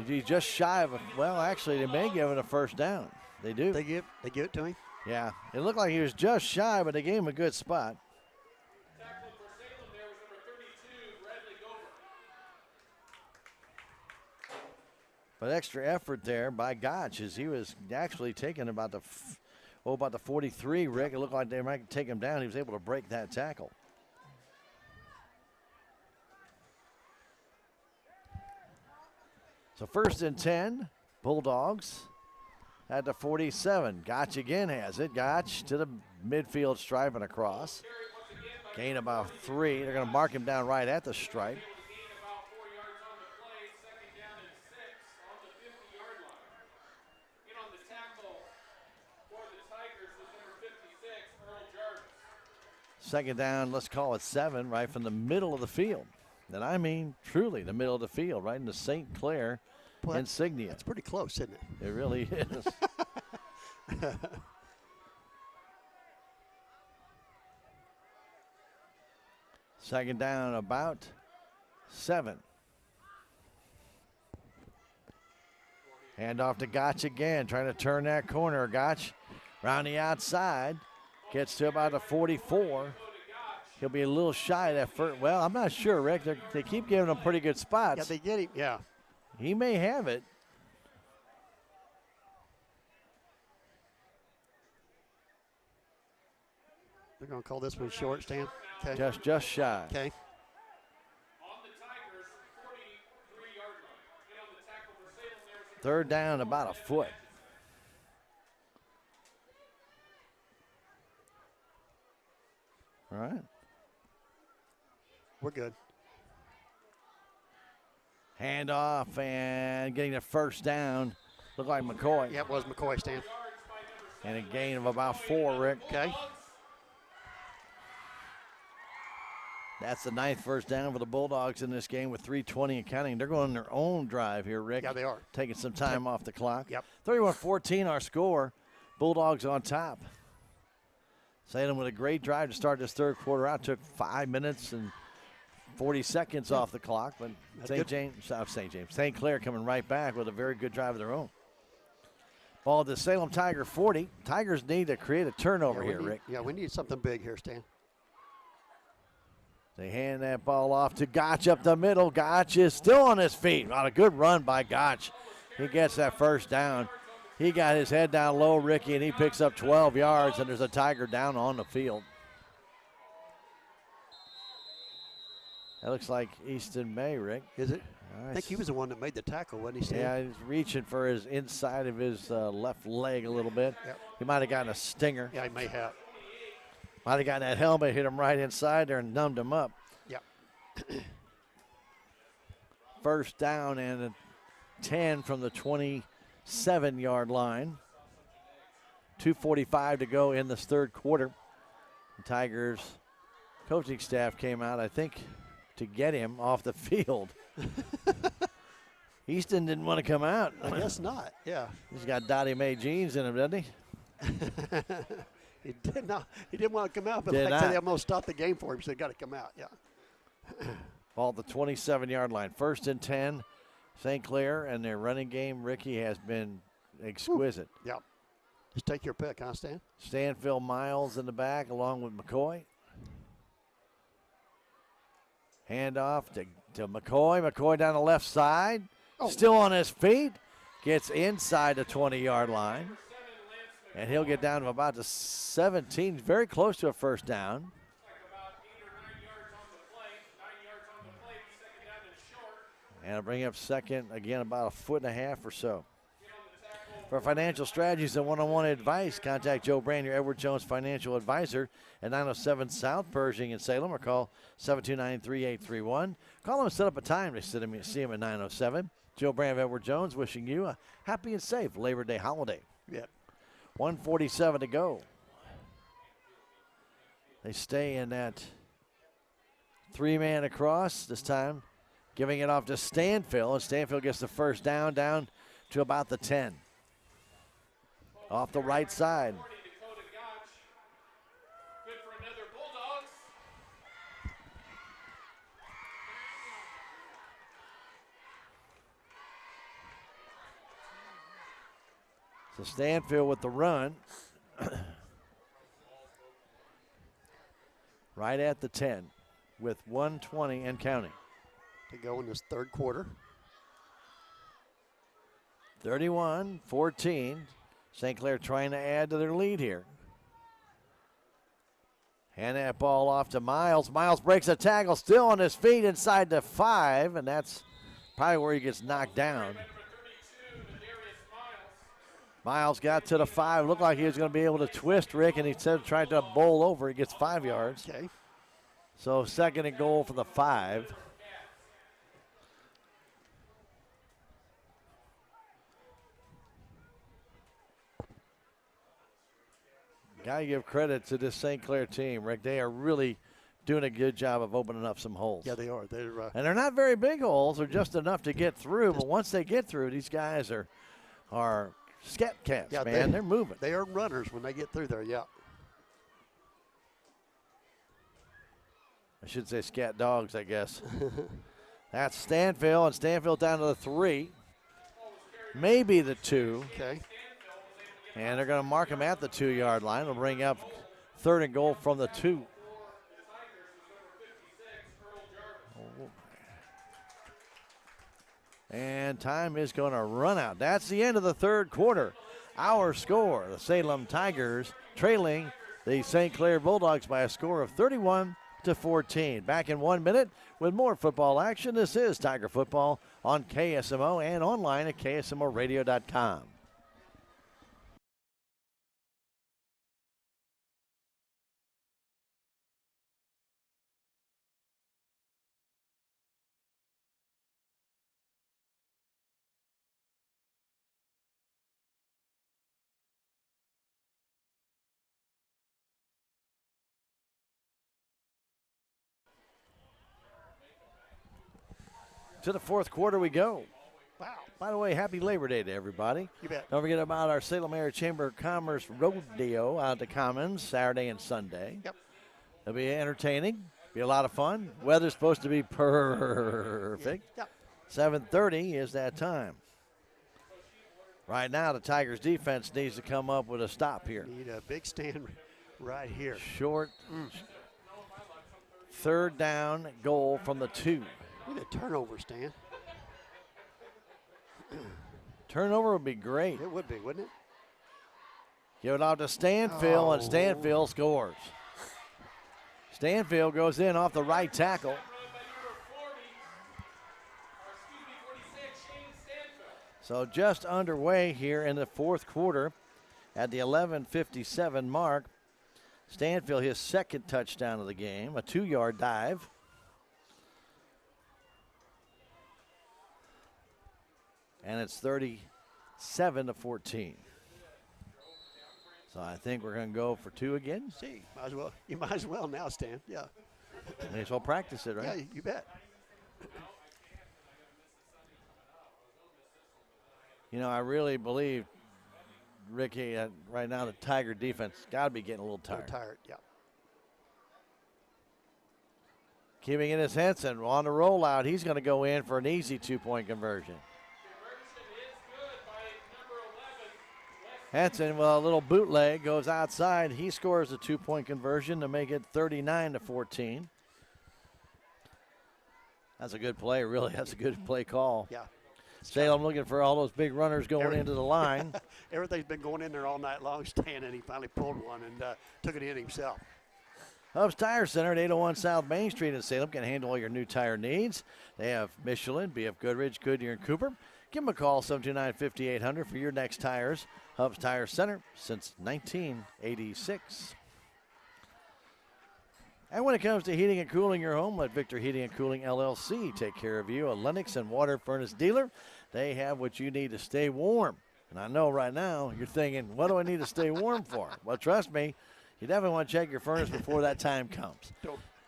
He's just shy of actually, they may give it a first down. They do. They give it to him? Yeah. It looked like he was just shy, but they gave him a good spot. Tackling for Salem there was number 32, Bradley Gover. But extra effort there by Gotch as he was actually taking about the 43, Rick. It looked like they might take him down. He was able to break that tackle. So 1st and 10, Bulldogs at the 47. Gotch again has it. Gotch to the midfield stripe and across. Gain about 3. They're going to mark him down right at the stripe. Second down, let's call it 7, right from the middle of the field. And I mean, truly, the middle of the field, right in the St. Clair insignia. It's pretty close, isn't it? It really is. Second down, about 7. Hand off to Gotch again, trying to turn that corner. Gotch around the outside. Gets to about the 44. He'll be a little shy of that first. Well, I'm not sure, Rick. They keep giving him pretty good spots. Yeah, they get him. Yeah. He may have it. They're going to call this one short, Stan. Okay. Just shy. Okay. Third down, about a foot. All right. We're good. Hand off and getting the first down. Looked like McCoy. Yeah, it was McCoy, Stan. And a gain of about 4, Rick. Okay. That's the 9th first down for the Bulldogs in this game with 3:20 and counting. They're going on their own drive here, Rick. Yeah, they are. Taking some time off the clock. Yep. 31-14 our score. Bulldogs on top. Salem with a great drive to start this third quarter out. Took 5 minutes and 40 seconds off the clock. But St. Clair coming right back with a very good drive of their own. Ball at the Salem Tiger 40. Tigers need to create a turnover here, Rick. Yeah, we need something big here, Stan. They hand that ball off to Gotch up the middle. Gotch is still on his feet. What a good run by Gotch. He gets that first down. He got his head down low, Ricky, and he picks up 12 yards, and there's a Tiger down on the field. That looks like Easton May, Rick. Is it? I think he was the one that made the tackle, wasn't he, Stan? Yeah, he's reaching for his inside of his left leg a little bit. Yep. He might have gotten a stinger. Yeah, he may have. Might have gotten that helmet, hit him right inside there and numbed him up. Yep. First down and a 10 from the 27-yard line. 2:45 to go in this third quarter. The Tigers coaching staff came out, I think, to get him off the field. Easton didn't want to come out. I guess not, yeah. He's got Dottie Mae jeans in him, doesn't he? He did not. He didn't want to come out, but Did like I said, not. they almost stopped the game for him, so they got to come out, yeah. Ball at the 27-yard line. First and 10, St. Clair, and their running game, Ricky, has been exquisite. Yeah. Just take your pick, huh, Stan? Stanfield Miles in the back along with McCoy. Hand off to McCoy. McCoy down the left side. Oh. Still on his feet. Gets inside the 20-yard line. And he'll get down to about the 17, very close to a first down. And I'll bring up second again, about a foot and a half or so. For financial strategies and one-on-one advice, contact Joe Brand, your Edward Jones financial advisor, at 907 South Pershing in Salem, or call 729-3831. Call him and set up a time to see him at 907. Joe Brand of Edward Jones wishing you a happy and safe Labor Day holiday. Yep. 1:47 to go. They stay in that three-man across this time, giving it off to Stanfield, and Stanfield gets the first down to about the 10. Off the right side. Good for another Bulldogs. So Stanfield with the run. Right at the 10 with 1:20 and counting. To go in this third quarter. 31-14. St. Clair trying to add to their lead here. Hand that ball off to Miles. Miles breaks a tackle, still on his feet inside the 5, and that's probably where he gets knocked down. Miles got to the 5. Looked like he was going to be able to twist, Rick, and he said tried to bowl over. He gets 5 yards. Okay. So second and goal for the 5. Got to give credit to this St. Clair team, Rick. They are really doing a good job of opening up some holes. Yeah, they are. And they're not very big holes. They're just enough to get through. But once they get through, these guys are scat cats, yeah, man. They're moving. They are runners when they get through there, yeah. I should say scat dogs, I guess. That's Stanfield, and Stanfield down to the 3. Maybe the 2. Okay. And they're going to mark him at the 2-yard line. It'll bring up third and goal from the 2. And time is going to run out. That's the end of the third quarter. Our score, the Salem Tigers trailing the St. Clair Bulldogs by a score of 31-14. Back in 1 minute with more football action. This is Tiger Football on KSMO and online at ksmoradio.com. To the fourth quarter we go. Wow. By the way, happy Labor Day to everybody. You bet. Don't forget about our Salem Area Chamber of Commerce Rodeo out at the Commons Saturday and Sunday. Yep. It'll be entertaining, be a lot of fun. Weather's supposed to be perfect. Yep. 7:30 is that time. Right now, the Tigers defense needs to come up with a stop here. Need a big stand right here. Short. Third down goal from the 2. Need a turnover, Stan. Turnover would be great. It would be, wouldn't it? Give it off to Stanfield, and Stanfield scores. Stanfield goes in off the right tackle. So just underway here in the fourth quarter at the 11:57 mark. Stanfield, his second touchdown of the game, a 2-yard dive. And it's 37-14. So I think we're going to go for 2 again. See, might as well. You might as well now, Stan. Yeah. May as well practice it, right? Yeah, you bet. You know, I really believe, Ricky, right now the Tiger defense got to be getting a little tired. They're tired, yeah. Keeping it is Henson on the rollout. He's going to go in for an easy 2-point conversion. Henson with a little bootleg goes outside. He scores a 2-point conversion to make it 39-14. That's a good play, really. That's a good play call. Yeah. Salem looking for all those big runners going into the line. Everything's been going in there all night long, Stan, and he finally pulled one and took it in himself. Hubs Tire Center at 801 South Main Street in Salem can handle all your new tire needs. They have Michelin, BF Goodrich, Goodyear, and Cooper. Give them a call, 729-5800 for your next tires. Hubs Tire Center since 1986. And when it comes to heating and cooling your home, let Victor Heating and Cooling LLC take care of you. A Lennox and water furnace dealer. They have what you need to stay warm. And I know right now you're thinking, what do I need to stay warm for? Well, trust me, you definitely want to check your furnace before that time comes.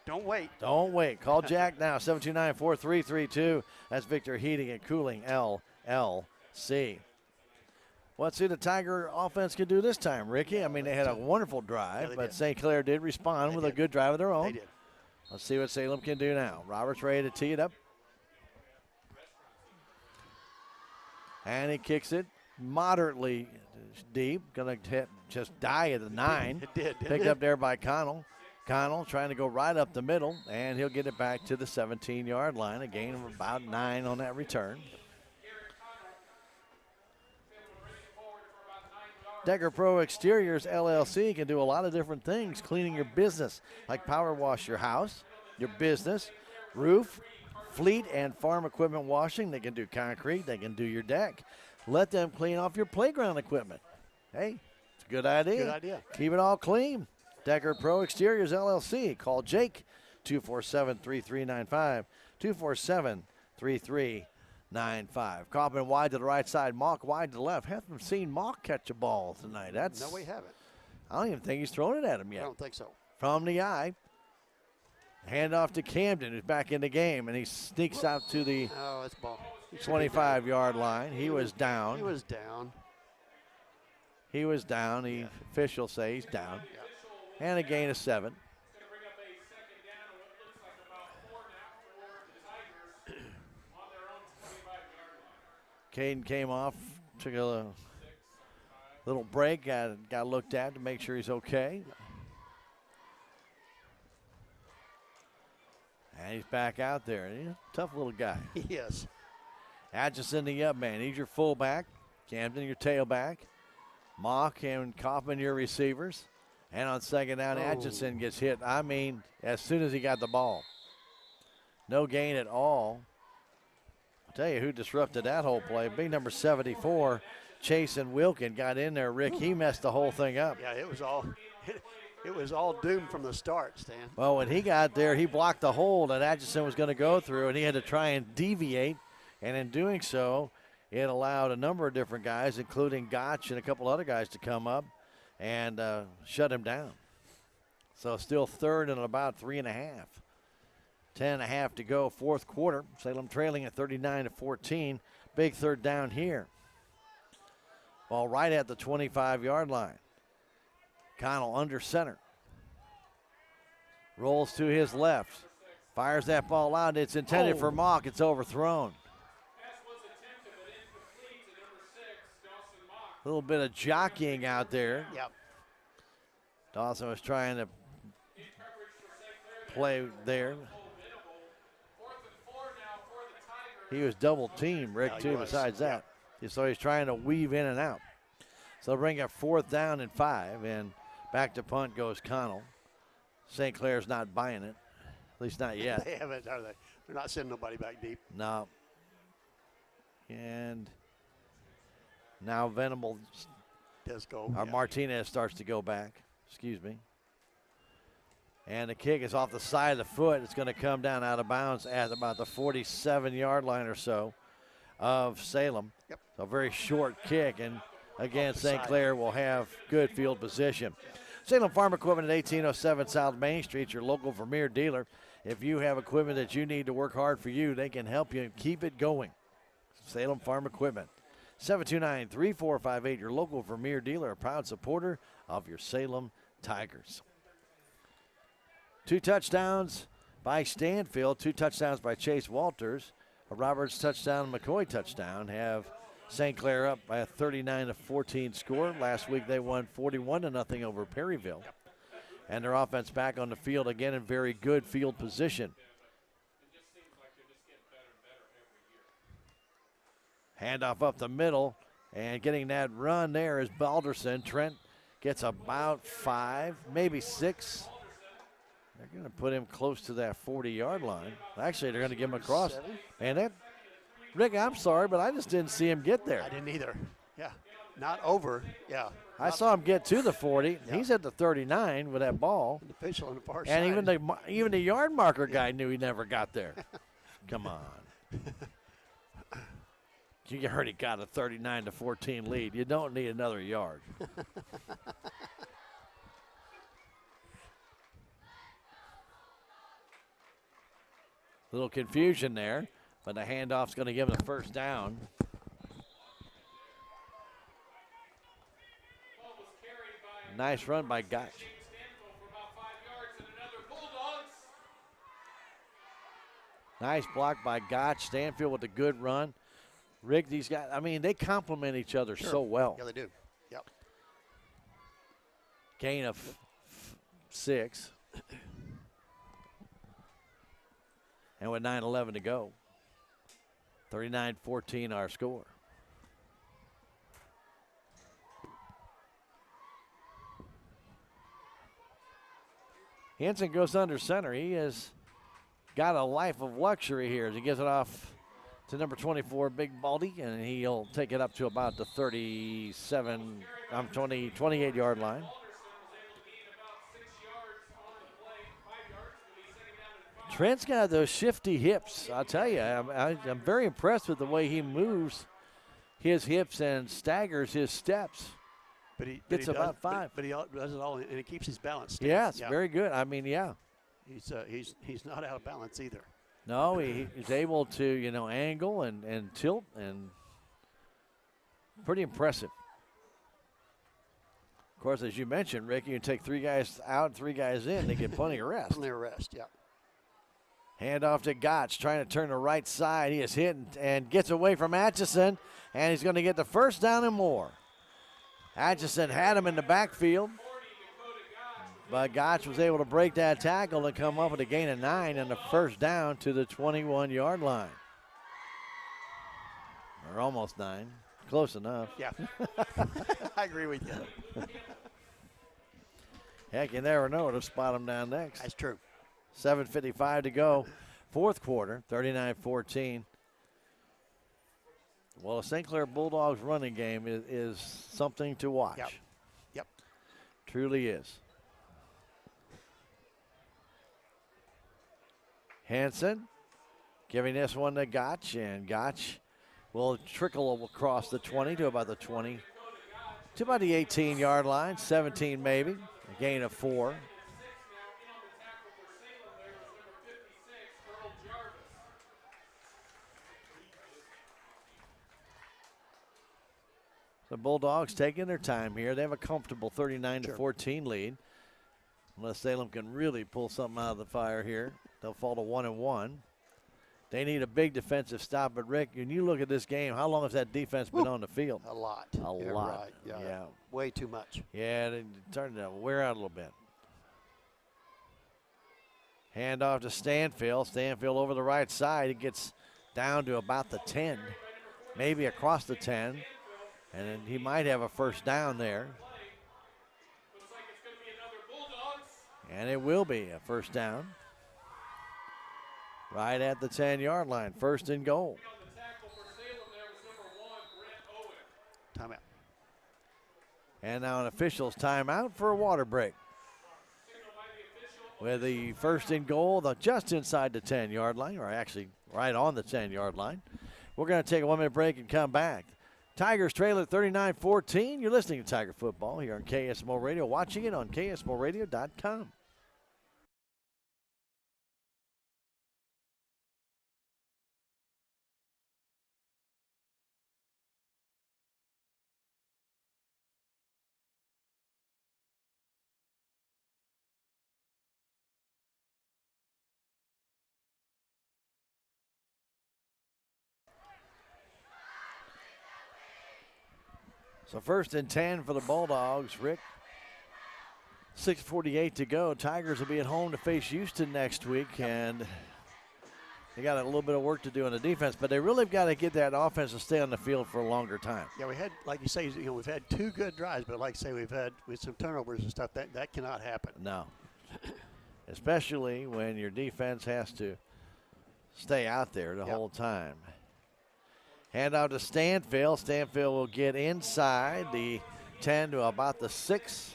Don't wait. Don't wait. Call Jack now, 729-4332. That's Victor Heating and Cooling LLC. Let's see what the Tiger offense can do this time, Ricky. I mean, they had a wonderful drive, but St. Clair did respond with a good drive of their own. They did. Let's see what Salem can do now. Roberts ready to tee it up. And he kicks it moderately deep. Going to just die at the 9. It did. Picked up there by Connell. Connell trying to go right up the middle, and he'll get it back to the 17-yard line. A gain of about 9 on that return. Decker Pro Exteriors LLC can do a lot of different things, cleaning your business, like power wash your house, your business, roof, fleet, and farm equipment washing. They can do concrete. They can do your deck. Let them clean off your playground equipment. Hey, it's a good idea. Good idea. Keep it all clean. Decker Pro Exteriors LLC. Call Jake, 247-3395, 247-3395. Coppin wide to the right side, Mock wide to the left. Haven't seen Mock catch a ball tonight. No, we haven't. I don't even think he's thrown it at him yet. I don't think so. From the eye. Hand off to Camden, who's back in the game, and he sneaks out to the It's ball. 25-yard line. He was down. He was down. He was down. The officials say he's down. And a gain of 7. Caden came off, took a little break, got looked at to make sure he's okay. And he's back out there. He's a tough little guy. Yes. Atchison, the up man. He's your fullback. Camden, your tailback. Mock and Kaufman, your receivers. And on second down, Atchison gets hit. I mean, as soon as he got the ball. No gain at all. I'll tell you who disrupted that whole play. Big number 74, Chase and Wilkin got in there, Rick. He messed the whole thing up. Yeah, it was all doomed from the start, Stan. Well, when he got there, he blocked the hole that Atchison was going to go through, and he had to try and deviate. And in doing so, it allowed a number of different guys, including Gotch and a couple other guys, to come up and shut him down. So still third and about 3.5. 10.5 to go, fourth quarter. Salem trailing at 39-14. Big third down here. Ball right at the 25-yard line. Connell under center. Rolls to his left. Fires that ball out. It's intended for Mock. It's overthrown. A little bit of jockeying out there. Yep. Dawson was trying to play there. He was double teamed, Rick, too, besides that. So he's trying to weave in and out. So they'll bring up 4th down and 5, and back to punt goes Connell. St. Clair's not buying it, at least not yet. They haven't, are they? They're not sending nobody back deep. No. And now Venable, Martinez starts to go back. Excuse me. And the kick is off the side of the foot. It's going to come down out of bounds at about the 47-yard line or so of Salem. Yep. So a very short kick. And again, St. Clair will have good field position. Salem Farm Equipment at 1807 South Main Street, your local Vermeer dealer. If you have equipment that you need to work hard for you, they can help you keep it going. Salem Farm Equipment. 729-3458, your local Vermeer dealer, a proud supporter of your Salem Tigers. 2 touchdowns by Stanfield, 2 touchdowns by Chase Walters. A Roberts touchdown, McCoy touchdown have St. Clair up by a 39-14 score. Last week they won 41-0 over Perryville. And their offense back on the field again in very good field position. Handoff up the middle, and getting that run there is Balderson. Trent gets about 5, maybe 6. They're going to put him close to that 40-yard line. Actually, they're going to give him a cross. 47? And that, Rick, I'm sorry, but I just didn't see him get there. I didn't either. Yeah, not over. Yeah. I saw him get to the 40. Yeah. He's at the 39 with that ball. The official on the far And side. even the yard marker guy knew he never got there. Come on. You already got a 39-14 lead. You don't need another yard. Little confusion there, but the handoff's going to give him the first down. Ball was carried by Nice run by Gotch. Stanfield for about 5 yards and another Bulldogs. Nice block by Gotch. Stanfield with a good run. Rick, these guys, I mean, they complement each other so well. Yeah, they do. Yep. Gain of 6. And with 9:11 to go, 39-14 our score. Hansen goes under center. He has got a life of luxury here as he gives it off to number 24, Big Baldy, and he'll take it up to about the 28-yard line. Trent's got those shifty hips. I'll tell you, I'm very impressed with the way he moves his hips and staggers his steps. But he Gets does, about 5. But he does it all, and he keeps his balance. Yes, very good. I mean, yeah. He's not out of balance either. No, he's able to, angle and tilt, and pretty impressive. Of course, as you mentioned, Rick, you can take 3 guys out, 3 guys in. They get plenty of rest. Plenty of rest, yeah. Hand off to Gotch, trying to turn the right side. He is hit and gets away from Atchison, and he's going to get the first down and more. Atchison had him in the backfield, but Gotch was able to break that tackle and come up with a gain of 9 and the first down to the 21-yard line. Or almost 9. Close enough. Yeah. I agree with you. Heck, you never know. It'll spot him down next. That's true. 7:55 to go. Fourth quarter, 39-14. Well, the St. Clair Bulldogs running game is something to watch. Yep. Truly is. Hansen giving this one to Gotch, and Gotch will trickle across the 20 to about the 20, to about the 18-yard line, 17 maybe, a gain of 4. The Bulldogs taking their time here. They have a comfortable 39-14 lead. Unless Salem can really pull something out of the fire here, they'll fall to 1-1. They need a big defensive stop. But, Rick, when you look at this game, how long has that defense been on the field? A lot. A lot. Right. Yeah. Way too much. Yeah, they starting to wear out a little bit. Hand off to Stanfield. Stanfield over the right side. It gets down to about the 10, maybe across the 10. And then he might have a first down there. And it will be a first down. Right at the 10-yard line. First and goal. Timeout. And now an official's timeout for a water break. With the first and goal, just inside the 10-yard line, or actually right on the 10-yard line. We're going to take a 1-minute break and come back. Tigers trail at 39-14. You're listening to Tiger Football here on KSMO Radio, watching it on KSMORadio.com. So first and 10 for the Bulldogs, Rick. 6:48 to go. Tigers will be at home to face Houston next week, and they got a little bit of work to do on the defense, but they really got to get that offense to stay on the field for a longer time. Yeah, we had, like you say, we've had 2 good drives, but like I say, we've had with some turnovers and stuff, that cannot happen. No. especially when your defense has to stay out there the whole time. Hand out to Stanfield. Stanfield will get inside the 10 to about the 6.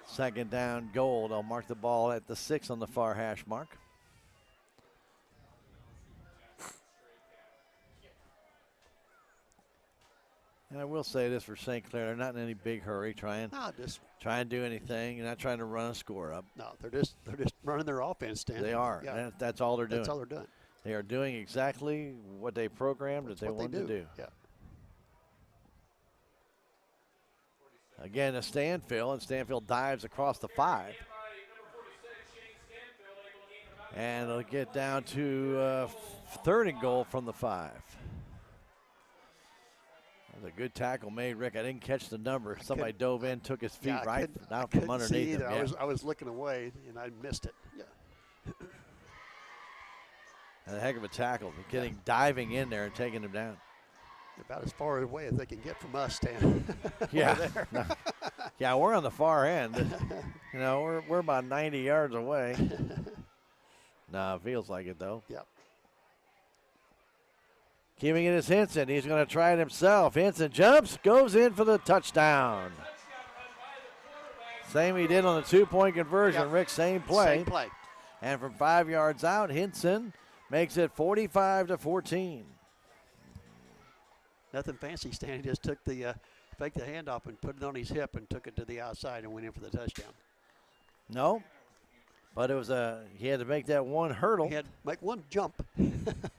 Second down goal. They'll mark the ball at the 6 on the far hash mark. And I will say this for St. Clair, they're not in any big hurry trying to do anything. You're not trying to run a score up. No, they're just running their offense, Stan. They are. Yeah. That's all they're doing. That's all they're doing. They are doing exactly what they programmed that they wanted to do. Yeah. Again, a Stanfield, and Stanfield dives across the 5. And it'll get down to 3rd and goal from the 5. That was a good tackle made, Rick. I didn't catch the number. Somebody dove in, took his feet right out from underneath him. Yeah. I was looking away, and I missed it. Yeah. And a heck of a tackle, diving in there and taking him down. About as far away as they can get from us, Stan. Yeah. Yeah, we're on the far end. You know, we're about 90 yards away. No, it feels like it, though. Yep. Keeping it is Henson. He's going to try it himself. Henson jumps, goes in for the touchdown. Same he did on the 2-point conversion, Yep. Rick. Same play. Same play. And from 5 yards out, Henson makes it 45-14. Nothing fancy, Stan. He just took faked the handoff and put it on his hip and took it to the outside and went in for the touchdown. No, but it was he had to make that one hurdle. He had to make one jump.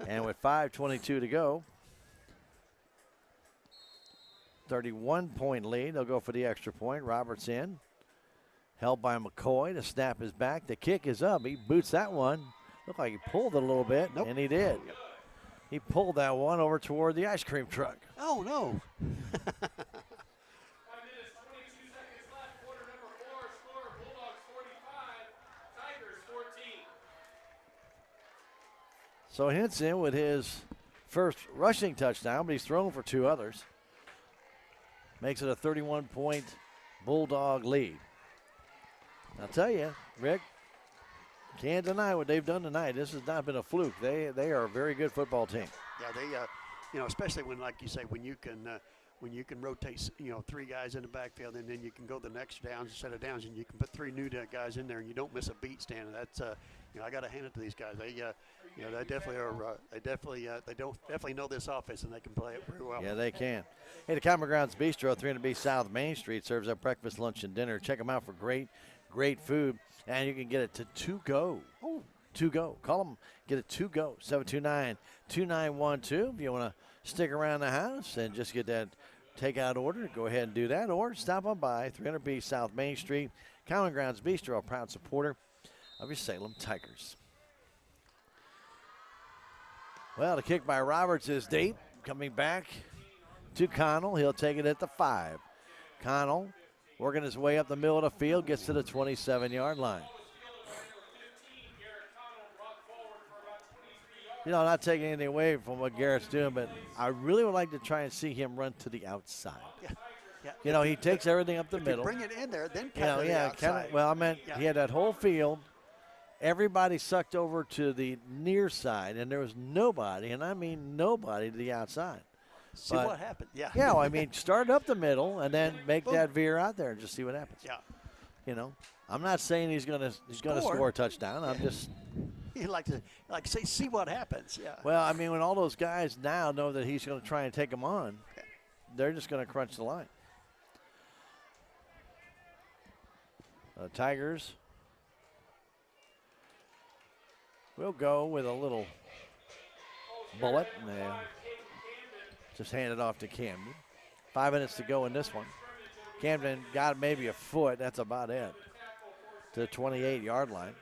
And with 5:22 to go, 31-point lead. They'll go for the extra point. Roberts in. Held by McCoy. The snap is back. The kick is up. He boots that one. Looked like he pulled it a little bit, and he did. He pulled that one over toward the ice cream truck. Oh, no. 5 minutes, 22 seconds left. Quarter number 4. Score Bulldogs 45, Tigers 14. So Henson with his first rushing touchdown, but he's thrown for 2 others. Makes it a 31-point Bulldog lead. I'll tell you, Rick, can't deny what they've done tonight. This has not been a fluke. They are a very good football team. Yeah, they, especially when, like you say, when you can rotate, 3 guys in the backfield, and then you can go the next set of downs, and you can put 3 new guys in there, and you don't miss a beat, Stan. That's, I got to hand it to these guys. They, they definitely are. They definitely know this offense, and they can play it pretty well. Yeah, they can. Hey, the Common Grounds Bistro, 300B South Main Street, serves up breakfast, lunch, and dinner. Check them out for great food, and you can get it to go. Oh, to go. Call them, get it to go. 729-2912. If you want to stick around the house and just get that takeout order, go ahead and do that, or stop on by 300B South Main Street. Common Grounds Bistro, a proud supporter of your Salem Tigers. Well, the kick by Roberts is deep. Coming back to Connell. He'll take it at the 5. Connell working his way up the middle of the field, gets to the 27-yard line. Not taking anything away from what Garrett's doing, but I really would like to try and see him run to the outside. Yeah. He takes everything up the middle. Bring it in there, then cut to the outside. He had that whole field. Everybody sucked over to the near side, and there was nobody, and I mean nobody, to the outside. See what happens. Yeah. Yeah, start up the middle and then make that veer out there and just see what happens. Yeah. I'm not saying he's gonna score a touchdown. I'm just. You like to say, see what happens. Yeah. Well, when all those guys now know that he's going to try and take them on, they're just going to crunch the line. Tigers will go with a little bullet. And just hand it off to Camden. 5 minutes to go in this one. Camden got maybe a foot. That's about it. To the 28-yard line.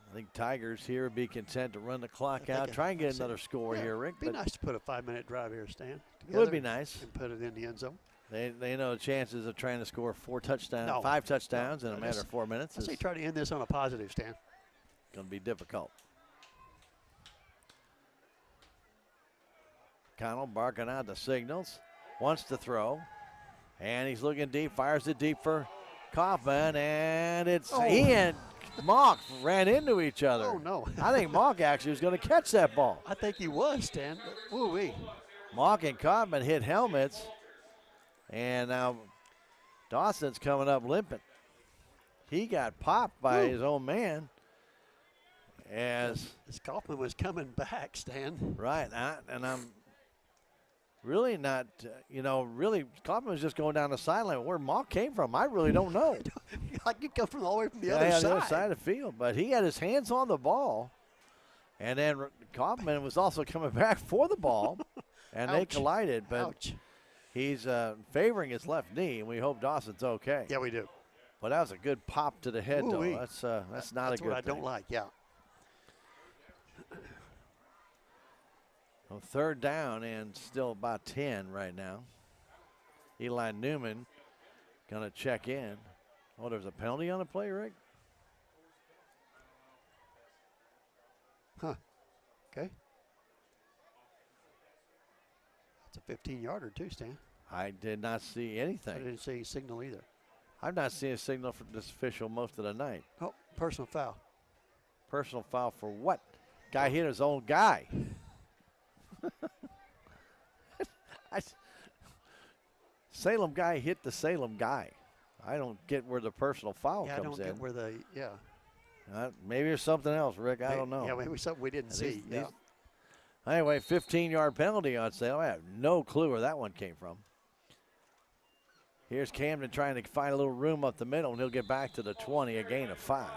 I think Tigers here would be content to run the clock out. Try and get another score here, Rick. It'd be nice to put a 5-minute drive here, Stan. It would be nice. And put it in the end zone. They know the chances of trying to score 5 touchdowns in a matter of 4 minutes. I say try to end this on a positive, Stan. Going to be difficult. Connell barking out the signals. Wants to throw. And he's looking deep. Fires it deep for Kaufman. And it's he and Mock ran into each other. Oh, no. I think Mock actually was going to catch that ball. I think he was, Stan. Ooh-wee. Mock and Kaufman hit helmets. And now Dawson's coming up limping. He got popped by his own man. As Kaufman was coming back, Stan. right, and I'm really not, really, Kaufman was just going down the sideline. Where Mock came from, I really don't know. Like you come from all the way from the Yeah, other side. the other side of the field. But he had his hands on the ball. And then Kaufman was also coming back for the ball. And they collided. But he's favoring his left knee, and we hope Dawson's okay. Yeah, we do. But that was a good pop to the head, though. That's not a good thing. That's what I don't like, yeah. Well, third down and still about 10 right now. Eli Newman going to check in. Oh, there's a penalty on the play, Rick? Huh. Okay. It's a 15-yarder too, Stan. I did not see anything. I didn't see a signal either. I've not seen a signal from this official most of the night. Oh, personal foul. Personal foul for what? Guy hit his own guy. Salem guy hit the Salem guy. I don't get where the personal foul Yeah, comes I don't in. get where the, Maybe there's something else, Rick. I don't know. Yeah, maybe something we didn't see. Yeah. Anyway, 15-yard penalty on Salem. I have no clue where that one came from. Here's Camden trying to find a little room up the middle, and he'll get back to the 20, a gain of 5.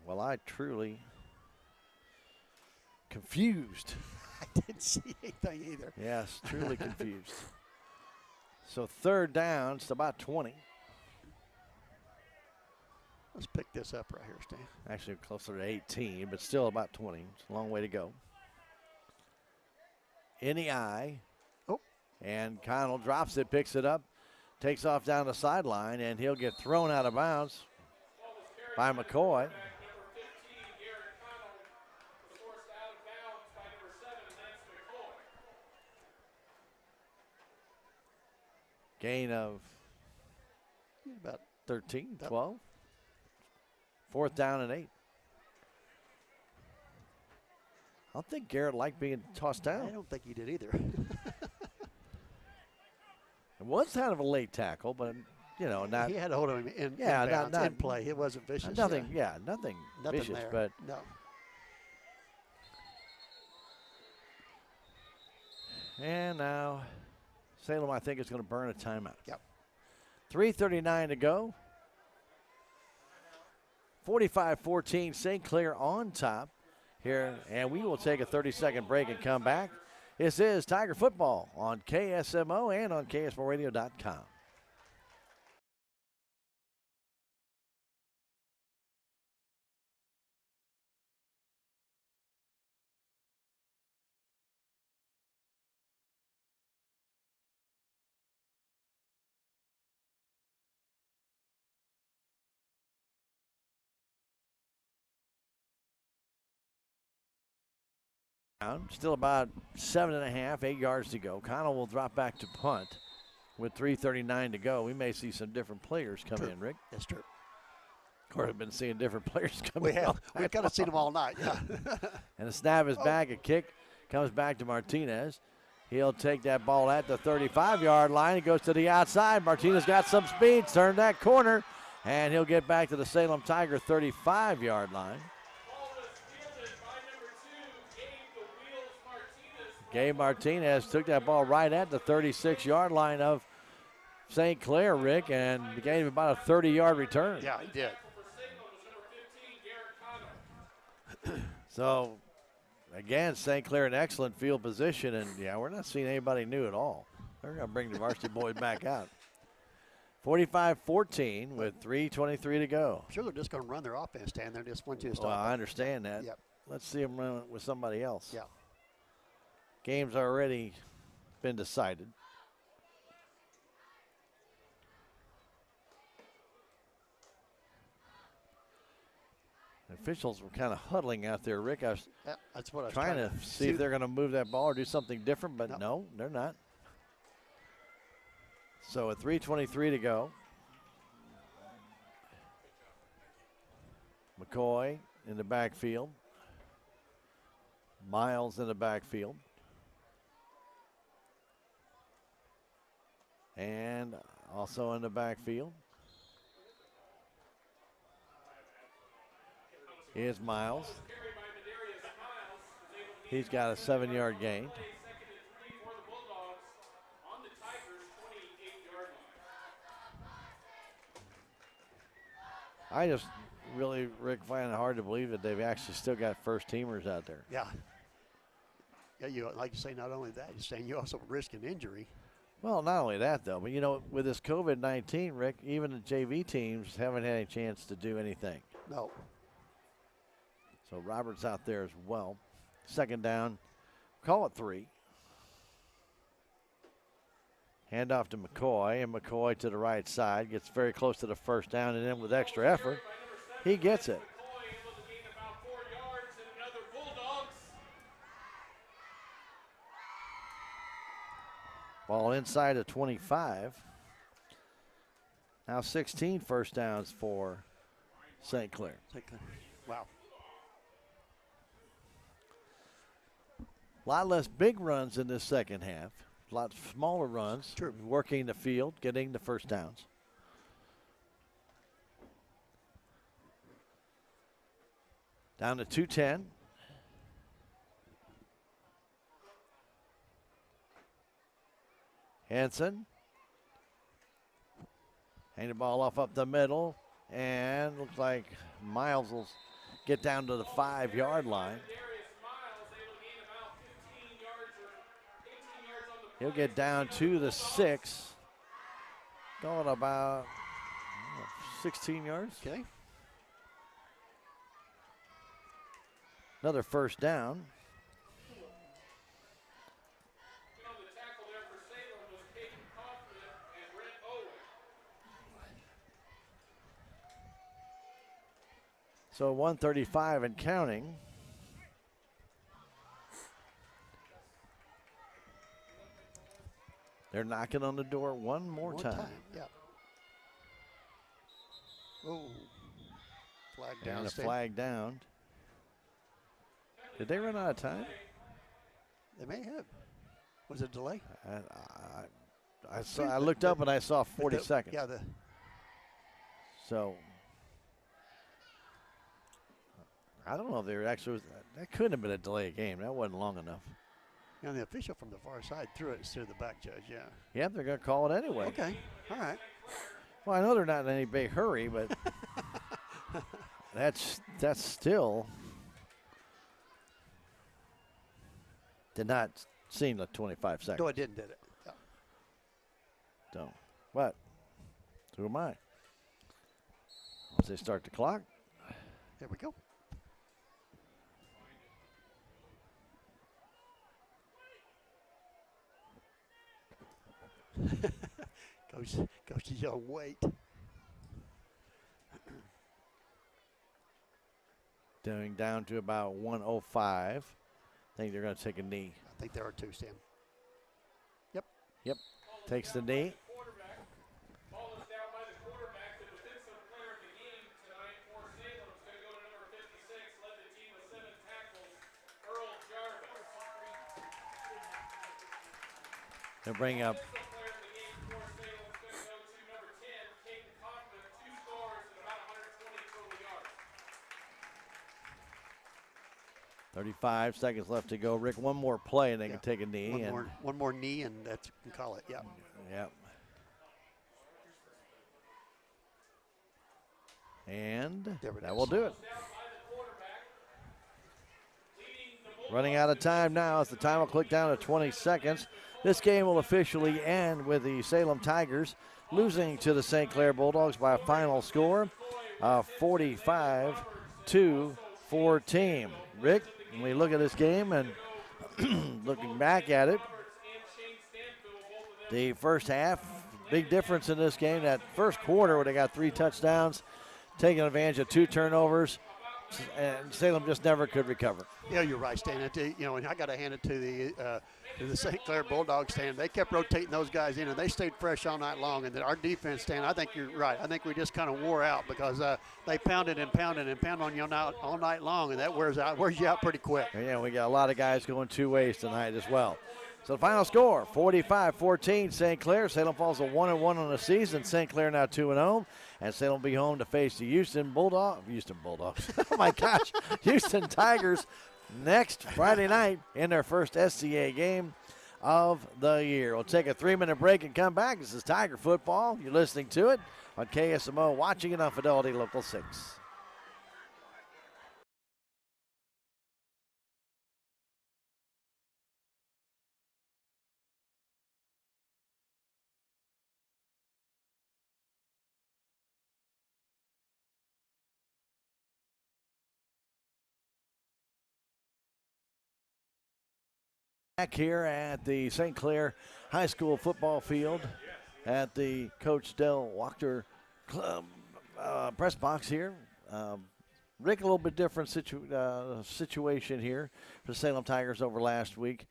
Well, I truly confused. I didn't see anything either. Yes, truly confused. So third down, it's about 20. Let's pick this up right here, Stan. Actually closer to 18, but still about 20. It's a long way to go. In the eye. Oh. And Connell drops it, picks it up, takes off down the sideline, and he'll get thrown out of bounds by McCoy. Gain of about 13, 12. Fourth down and 8. I don't think Garrett liked being tossed down. I don't think he did either. It was kind of a late tackle, but, not. He had a hold of him in play. It wasn't vicious. Nothing vicious, there. but. No. And now Salem, I think, is going to burn a timeout. Yep. 3:39 to go. 45-14, St. Clair on top here, and we will take a 30-second break and come back. This is Tiger Football on KSMO and on KSMORadio.com. Still about 7.5, 8 yards to go. Connell will drop back to punt with 3:39 to go. We may see some different players come in, Rick. That's true. Of course, we've been seeing different players come We in. have. We've kind of seen them all night. Yeah. And the snap is back. A kick comes back to Martinez. He'll take that ball at the 35-yard line. He goes to the outside. Martinez got some speed, turned that corner, and he'll get back to the Salem Tiger 35-yard line. Gabe Martinez took that ball right at the 36-yard line of St. Clair, Rick, and gave him about a 30-yard return. Yeah, he did. So, again, St. Clair in excellent field position, and, we're not seeing anybody new at all. They're going to bring the varsity boys back out. 45-14 with 3:23 to go. I'm sure they're just going to run their offense, Stan. They just want you to stop. Well, I understand that. Yep. Let's see them run it with somebody else. Yeah. Game's already been decided. Officials were kind of huddling out there, Rick. I was Yeah, that's what I was trying to see if they're going to move that ball or do something different, but no, they're not. So at 3:23 to go, McCoy in the backfield. Miles in the backfield. And also in the backfield is Miles. He's got a 7-yard gain. I just really, Rick, find it hard to believe that they've actually still got first teamers out there. Yeah. Yeah, you like you say, not only that, you're saying you also risk an injury. Well, not only that, though, but, you know, with this COVID-19, Rick, even the JV teams haven't had any chance to do anything. No. So Roberts out there as well. Second down, call it 3. Hand off to McCoy, and McCoy to the right side, gets very close to the first down, and then with extra effort, he gets it. Ball inside the 25. Now 16 first downs for St. Clair. Wow. A lot less big runs in this second half. A lot smaller runs. True. Working the field, getting the first downs. Down to 2:10. Hanson. Hang the ball off up the middle. And looks like Miles will get down to the 5-yard line. He'll get down to the 6. Going about 16 yards. Okay. Another first down. So 135 and counting. They're knocking on the door one more time. Yeah. Oh. Flag down. And a flag down. Did they run out of time? They may have. Was it a delay? I looked up and I saw 40 seconds. Yeah. So I don't know if there actually was. That couldn't have been a delay game. That wasn't long enough. You know, the official from the far side threw it instead of the back judge. Yeah. Yep, they're going to call it anyway. Okay. All right. Well, I know they're not in any big hurry, but that's still did not seem like 25 seconds. No, it didn't, did it? Yeah. So, what? Who am I? Once they start the clock. There we go. Coach Young, wait. Down to about 105. I think they're going to take a knee. I think there are 2, Sam. Yep. Yep. Takes the knee. Ball is down by the quarterback. The defensive player of the game tonight for Salem is going to go to number 56. Led the team with 7 tackles, Earl Jarvis. They'll bring up .35 seconds left to go. Rick, one more play and they can take a knee. One more knee and that's can call it. Yeah. Yep. And that will do it. Running out of time now as the time will click down to 20 seconds. This game will officially end with the Salem Tigers losing to the St. Clair Bulldogs by a final score of 45-14. Rick, when we look at this game and looking back at it, the first half, big difference in this game. That first quarter where they got 3 touchdowns, taking advantage of 2 turnovers. and Salem just never could recover. Yeah, you're right, Stan. And I got to hand it to the St. Clair Bulldogs, Stan. They kept rotating those guys in, and they stayed fresh all night long. And then our defense, Stan, I think you're right. I think we just kind of wore out because they pounded and pounded and pounded on you all night long, and that wears you out pretty quick. Yeah, we got a lot of guys going two ways tonight as well. So the final score, 45-14, St. Clair. Salem falls to 1-1 on the season. St. Clair now 2-0. And Salem will be home to face the Houston Bulldogs. Oh, my gosh. Houston Tigers next Friday night in their first SCA game of the year. We'll take a 3-minute break and come back. This is Tiger Football. You're listening to it on KSMO, watching it on Fidelity Local 6. Back here at the St. Clair High School football field at the Coach Del Wachter Club press box here. Rick, a little bit different situation here for the Salem Tigers over last week.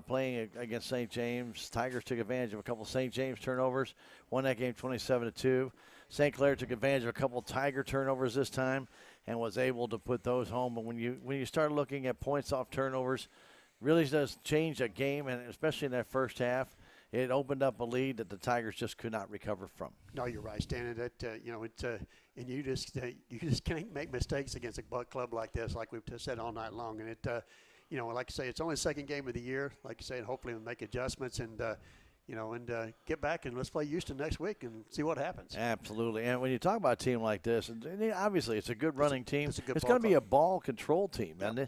Playing against St. James. Tigers took advantage of a couple St. James turnovers, won that game 27-2. St. Clair took advantage of a couple Tiger turnovers this time and was able to put those home. But when you start looking at points off turnovers, really does change a game, and especially in that first half, it opened up a lead that the Tigers just could not recover from. No, you're right, Stan. And you just can't make mistakes against a club like this, like we've just said all night long. And like I say, it's only the second game of the year. Like you say, and hopefully we'll make adjustments and get back and let's play Houston next week and see what happens. Absolutely. And when you talk about a team like this, and obviously it's a good running team. It's going to be a ball control team. Yep. And,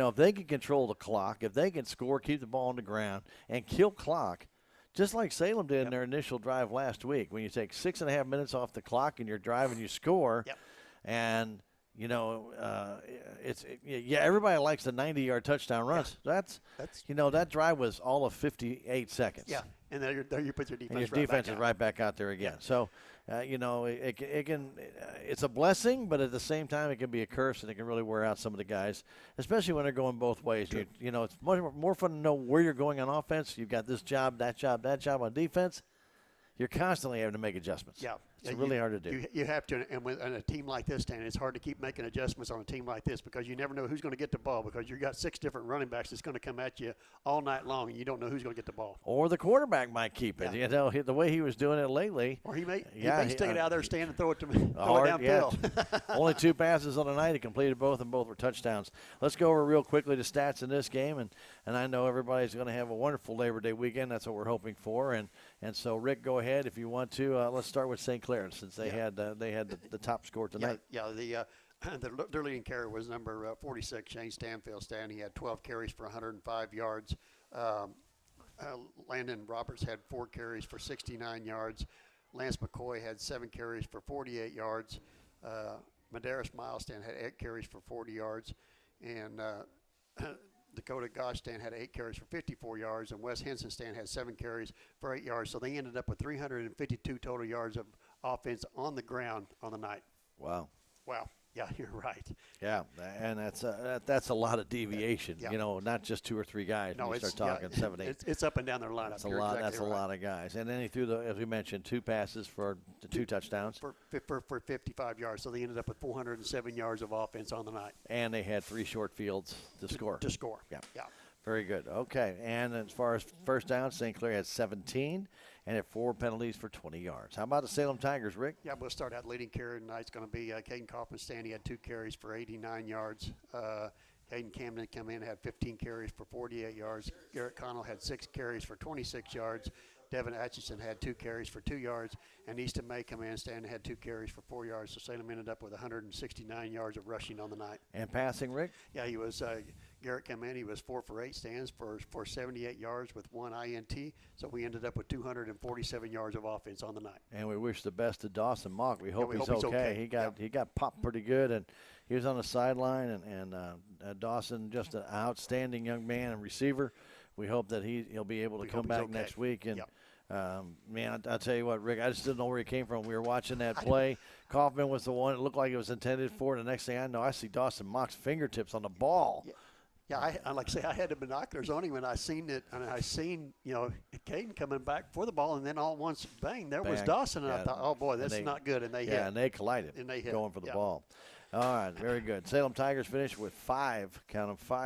if they can control the clock, if they can score, keep the ball on the ground, and kill clock, just like Salem did in their initial drive last week, when you take 6.5 minutes off the clock and you're driving, you score, and everybody likes the 90-yard touchdown runs. Yeah. That drive was all of 58 seconds. Yeah, and there you put your defense. And your defense is right back out there again. Yeah. So, it's a blessing, but at the same time, it can be a curse, and it can really wear out some of the guys, especially when they're going both ways. Sure. It's much more fun to know where you're going on offense. You've got this job, that job, that job on defense. You're constantly having to make adjustments. Yeah. It's really hard to do. You have to, and with a team like this, Dan, it's hard to keep making adjustments on a team like this because you never know who's going to get the ball because you've got 6 different running backs that's going to come at you all night long, and you don't know who's going to get the ball. Or the quarterback might keep it. Yeah. The way he was doing it lately. Or he may stick it out there, stand and throw it downfield. Yeah. Only 2 passes on the night. He completed both, and both were touchdowns. Let's go over real quickly the stats in this game, and I know everybody's going to have a wonderful Labor Day weekend. That's what we're hoping for. And so, Rick, go ahead if you want to. Let's start with St. Clair since they had the top score tonight. Their leading carrier was number 46, Shane Stanfield. He had 12 carries for 105 yards. Landon Roberts had 4 carries for 69 yards. Lance McCoy had 7 carries for 48 yards. Madaris Milestan had 8 carries for 40 yards. And Dakota Goshstan had 8 carries for 54 yards, and Wes Hensonstan had 7 carries for 8 yards. So they ended up with 352 total yards of offense on the ground on the night. Wow. Yeah, you're right. Yeah, and that's a lot of deviation. Yeah. Not just 2 or 3 guys. No, when you start talking 7, 8. It's up and down their lineup. That's a lot. That's a lot of guys. And then he threw as we mentioned, 2 passes for 2 touchdowns for 55 yards. So they ended up with 407 yards of offense on the night. And they had 3 short fields to score. Yeah. Very good. Okay. And as far as first down, St. Clair had 17 and had 4 penalties for 20 yards. How about the Salem Tigers, Rick? Yeah, we'll start out leading carrier tonight. It's going to be Caden Kaufman. He had 2 carries for 89 yards. Caden Camden came in, had 15 carries for 48 yards. Garrett Connell had 6 carries for 26 yards. Devin Atchison had 2 carries for 2 yards. And Easton May come in, had 2 carries for 4 yards. So Salem ended up with 169 yards of rushing on the night. And passing, Rick? Yeah, he was Garrett came in. He was 4 for 8 stands for 78 yards with 1 INT. So we ended up with 247 yards of offense on the night. And we wish the best to Dawson Mock. We hope, he's okay. He got popped pretty good, and he was on the sideline. And Dawson, just an outstanding young man and receiver. We hope that he'll be able to come back next week and Man, I'll tell you what, Rick, I just didn't know where he came from. We were watching that play. Kaufman was the one. It looked like it was intended for. The next thing I know, I see Dawson Mock's fingertips on the ball. Yeah, I like I say, I had the binoculars on him when I seen it, and I seen, Caden coming back for the ball, and then all at once, bang, there was Bang. Dawson, and Yeah. I thought, oh boy, this is not good, and they hit. Yeah, and they collided, And they hit. going for the Yeah. ball. All right, very good. Salem Tigers finished with 5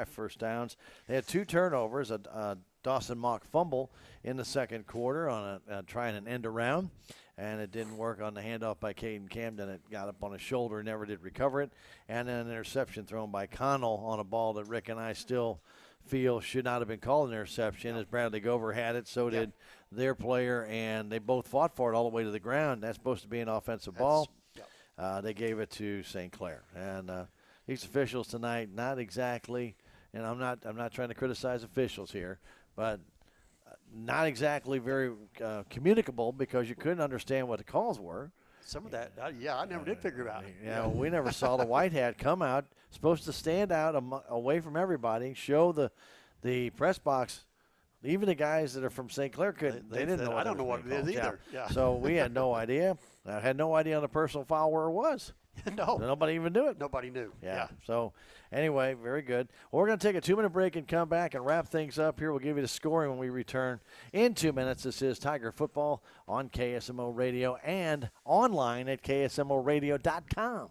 first downs. They had 2 turnovers, a Dawson Mock fumble in the second quarter on trying an end around, and it didn't work on the handoff by Caden Camden. It got up on his shoulder, never did recover it, and then an interception thrown by Connell on a ball that Rick and I still feel should not have been called an interception, as Bradley Gover had it. So did their player, and they both fought for it all the way to the ground. That's supposed to be an offensive ball. They gave it to St. Clair, and these officials tonight, not exactly. And I'm not trying to criticize officials here, but not exactly very communicable, because you couldn't understand what the calls were. Some of that, I never did figure it out. Yeah, we never saw the white hat come out. Supposed to stand out away from everybody, show the press box. Even the guys that are from St. Clair couldn't. They didn't know. I don't know what it is either. Yeah. So we had no idea. I had no idea on the personal foul where it was. No. Nobody even knew it. Nobody knew. Yeah. So, anyway, very good. Well, we're going to take a 2-minute break and come back and wrap things up here. We'll give you the scoring when we return in 2 minutes. This is Tiger Football on KSMO Radio and online at ksmoradio.com.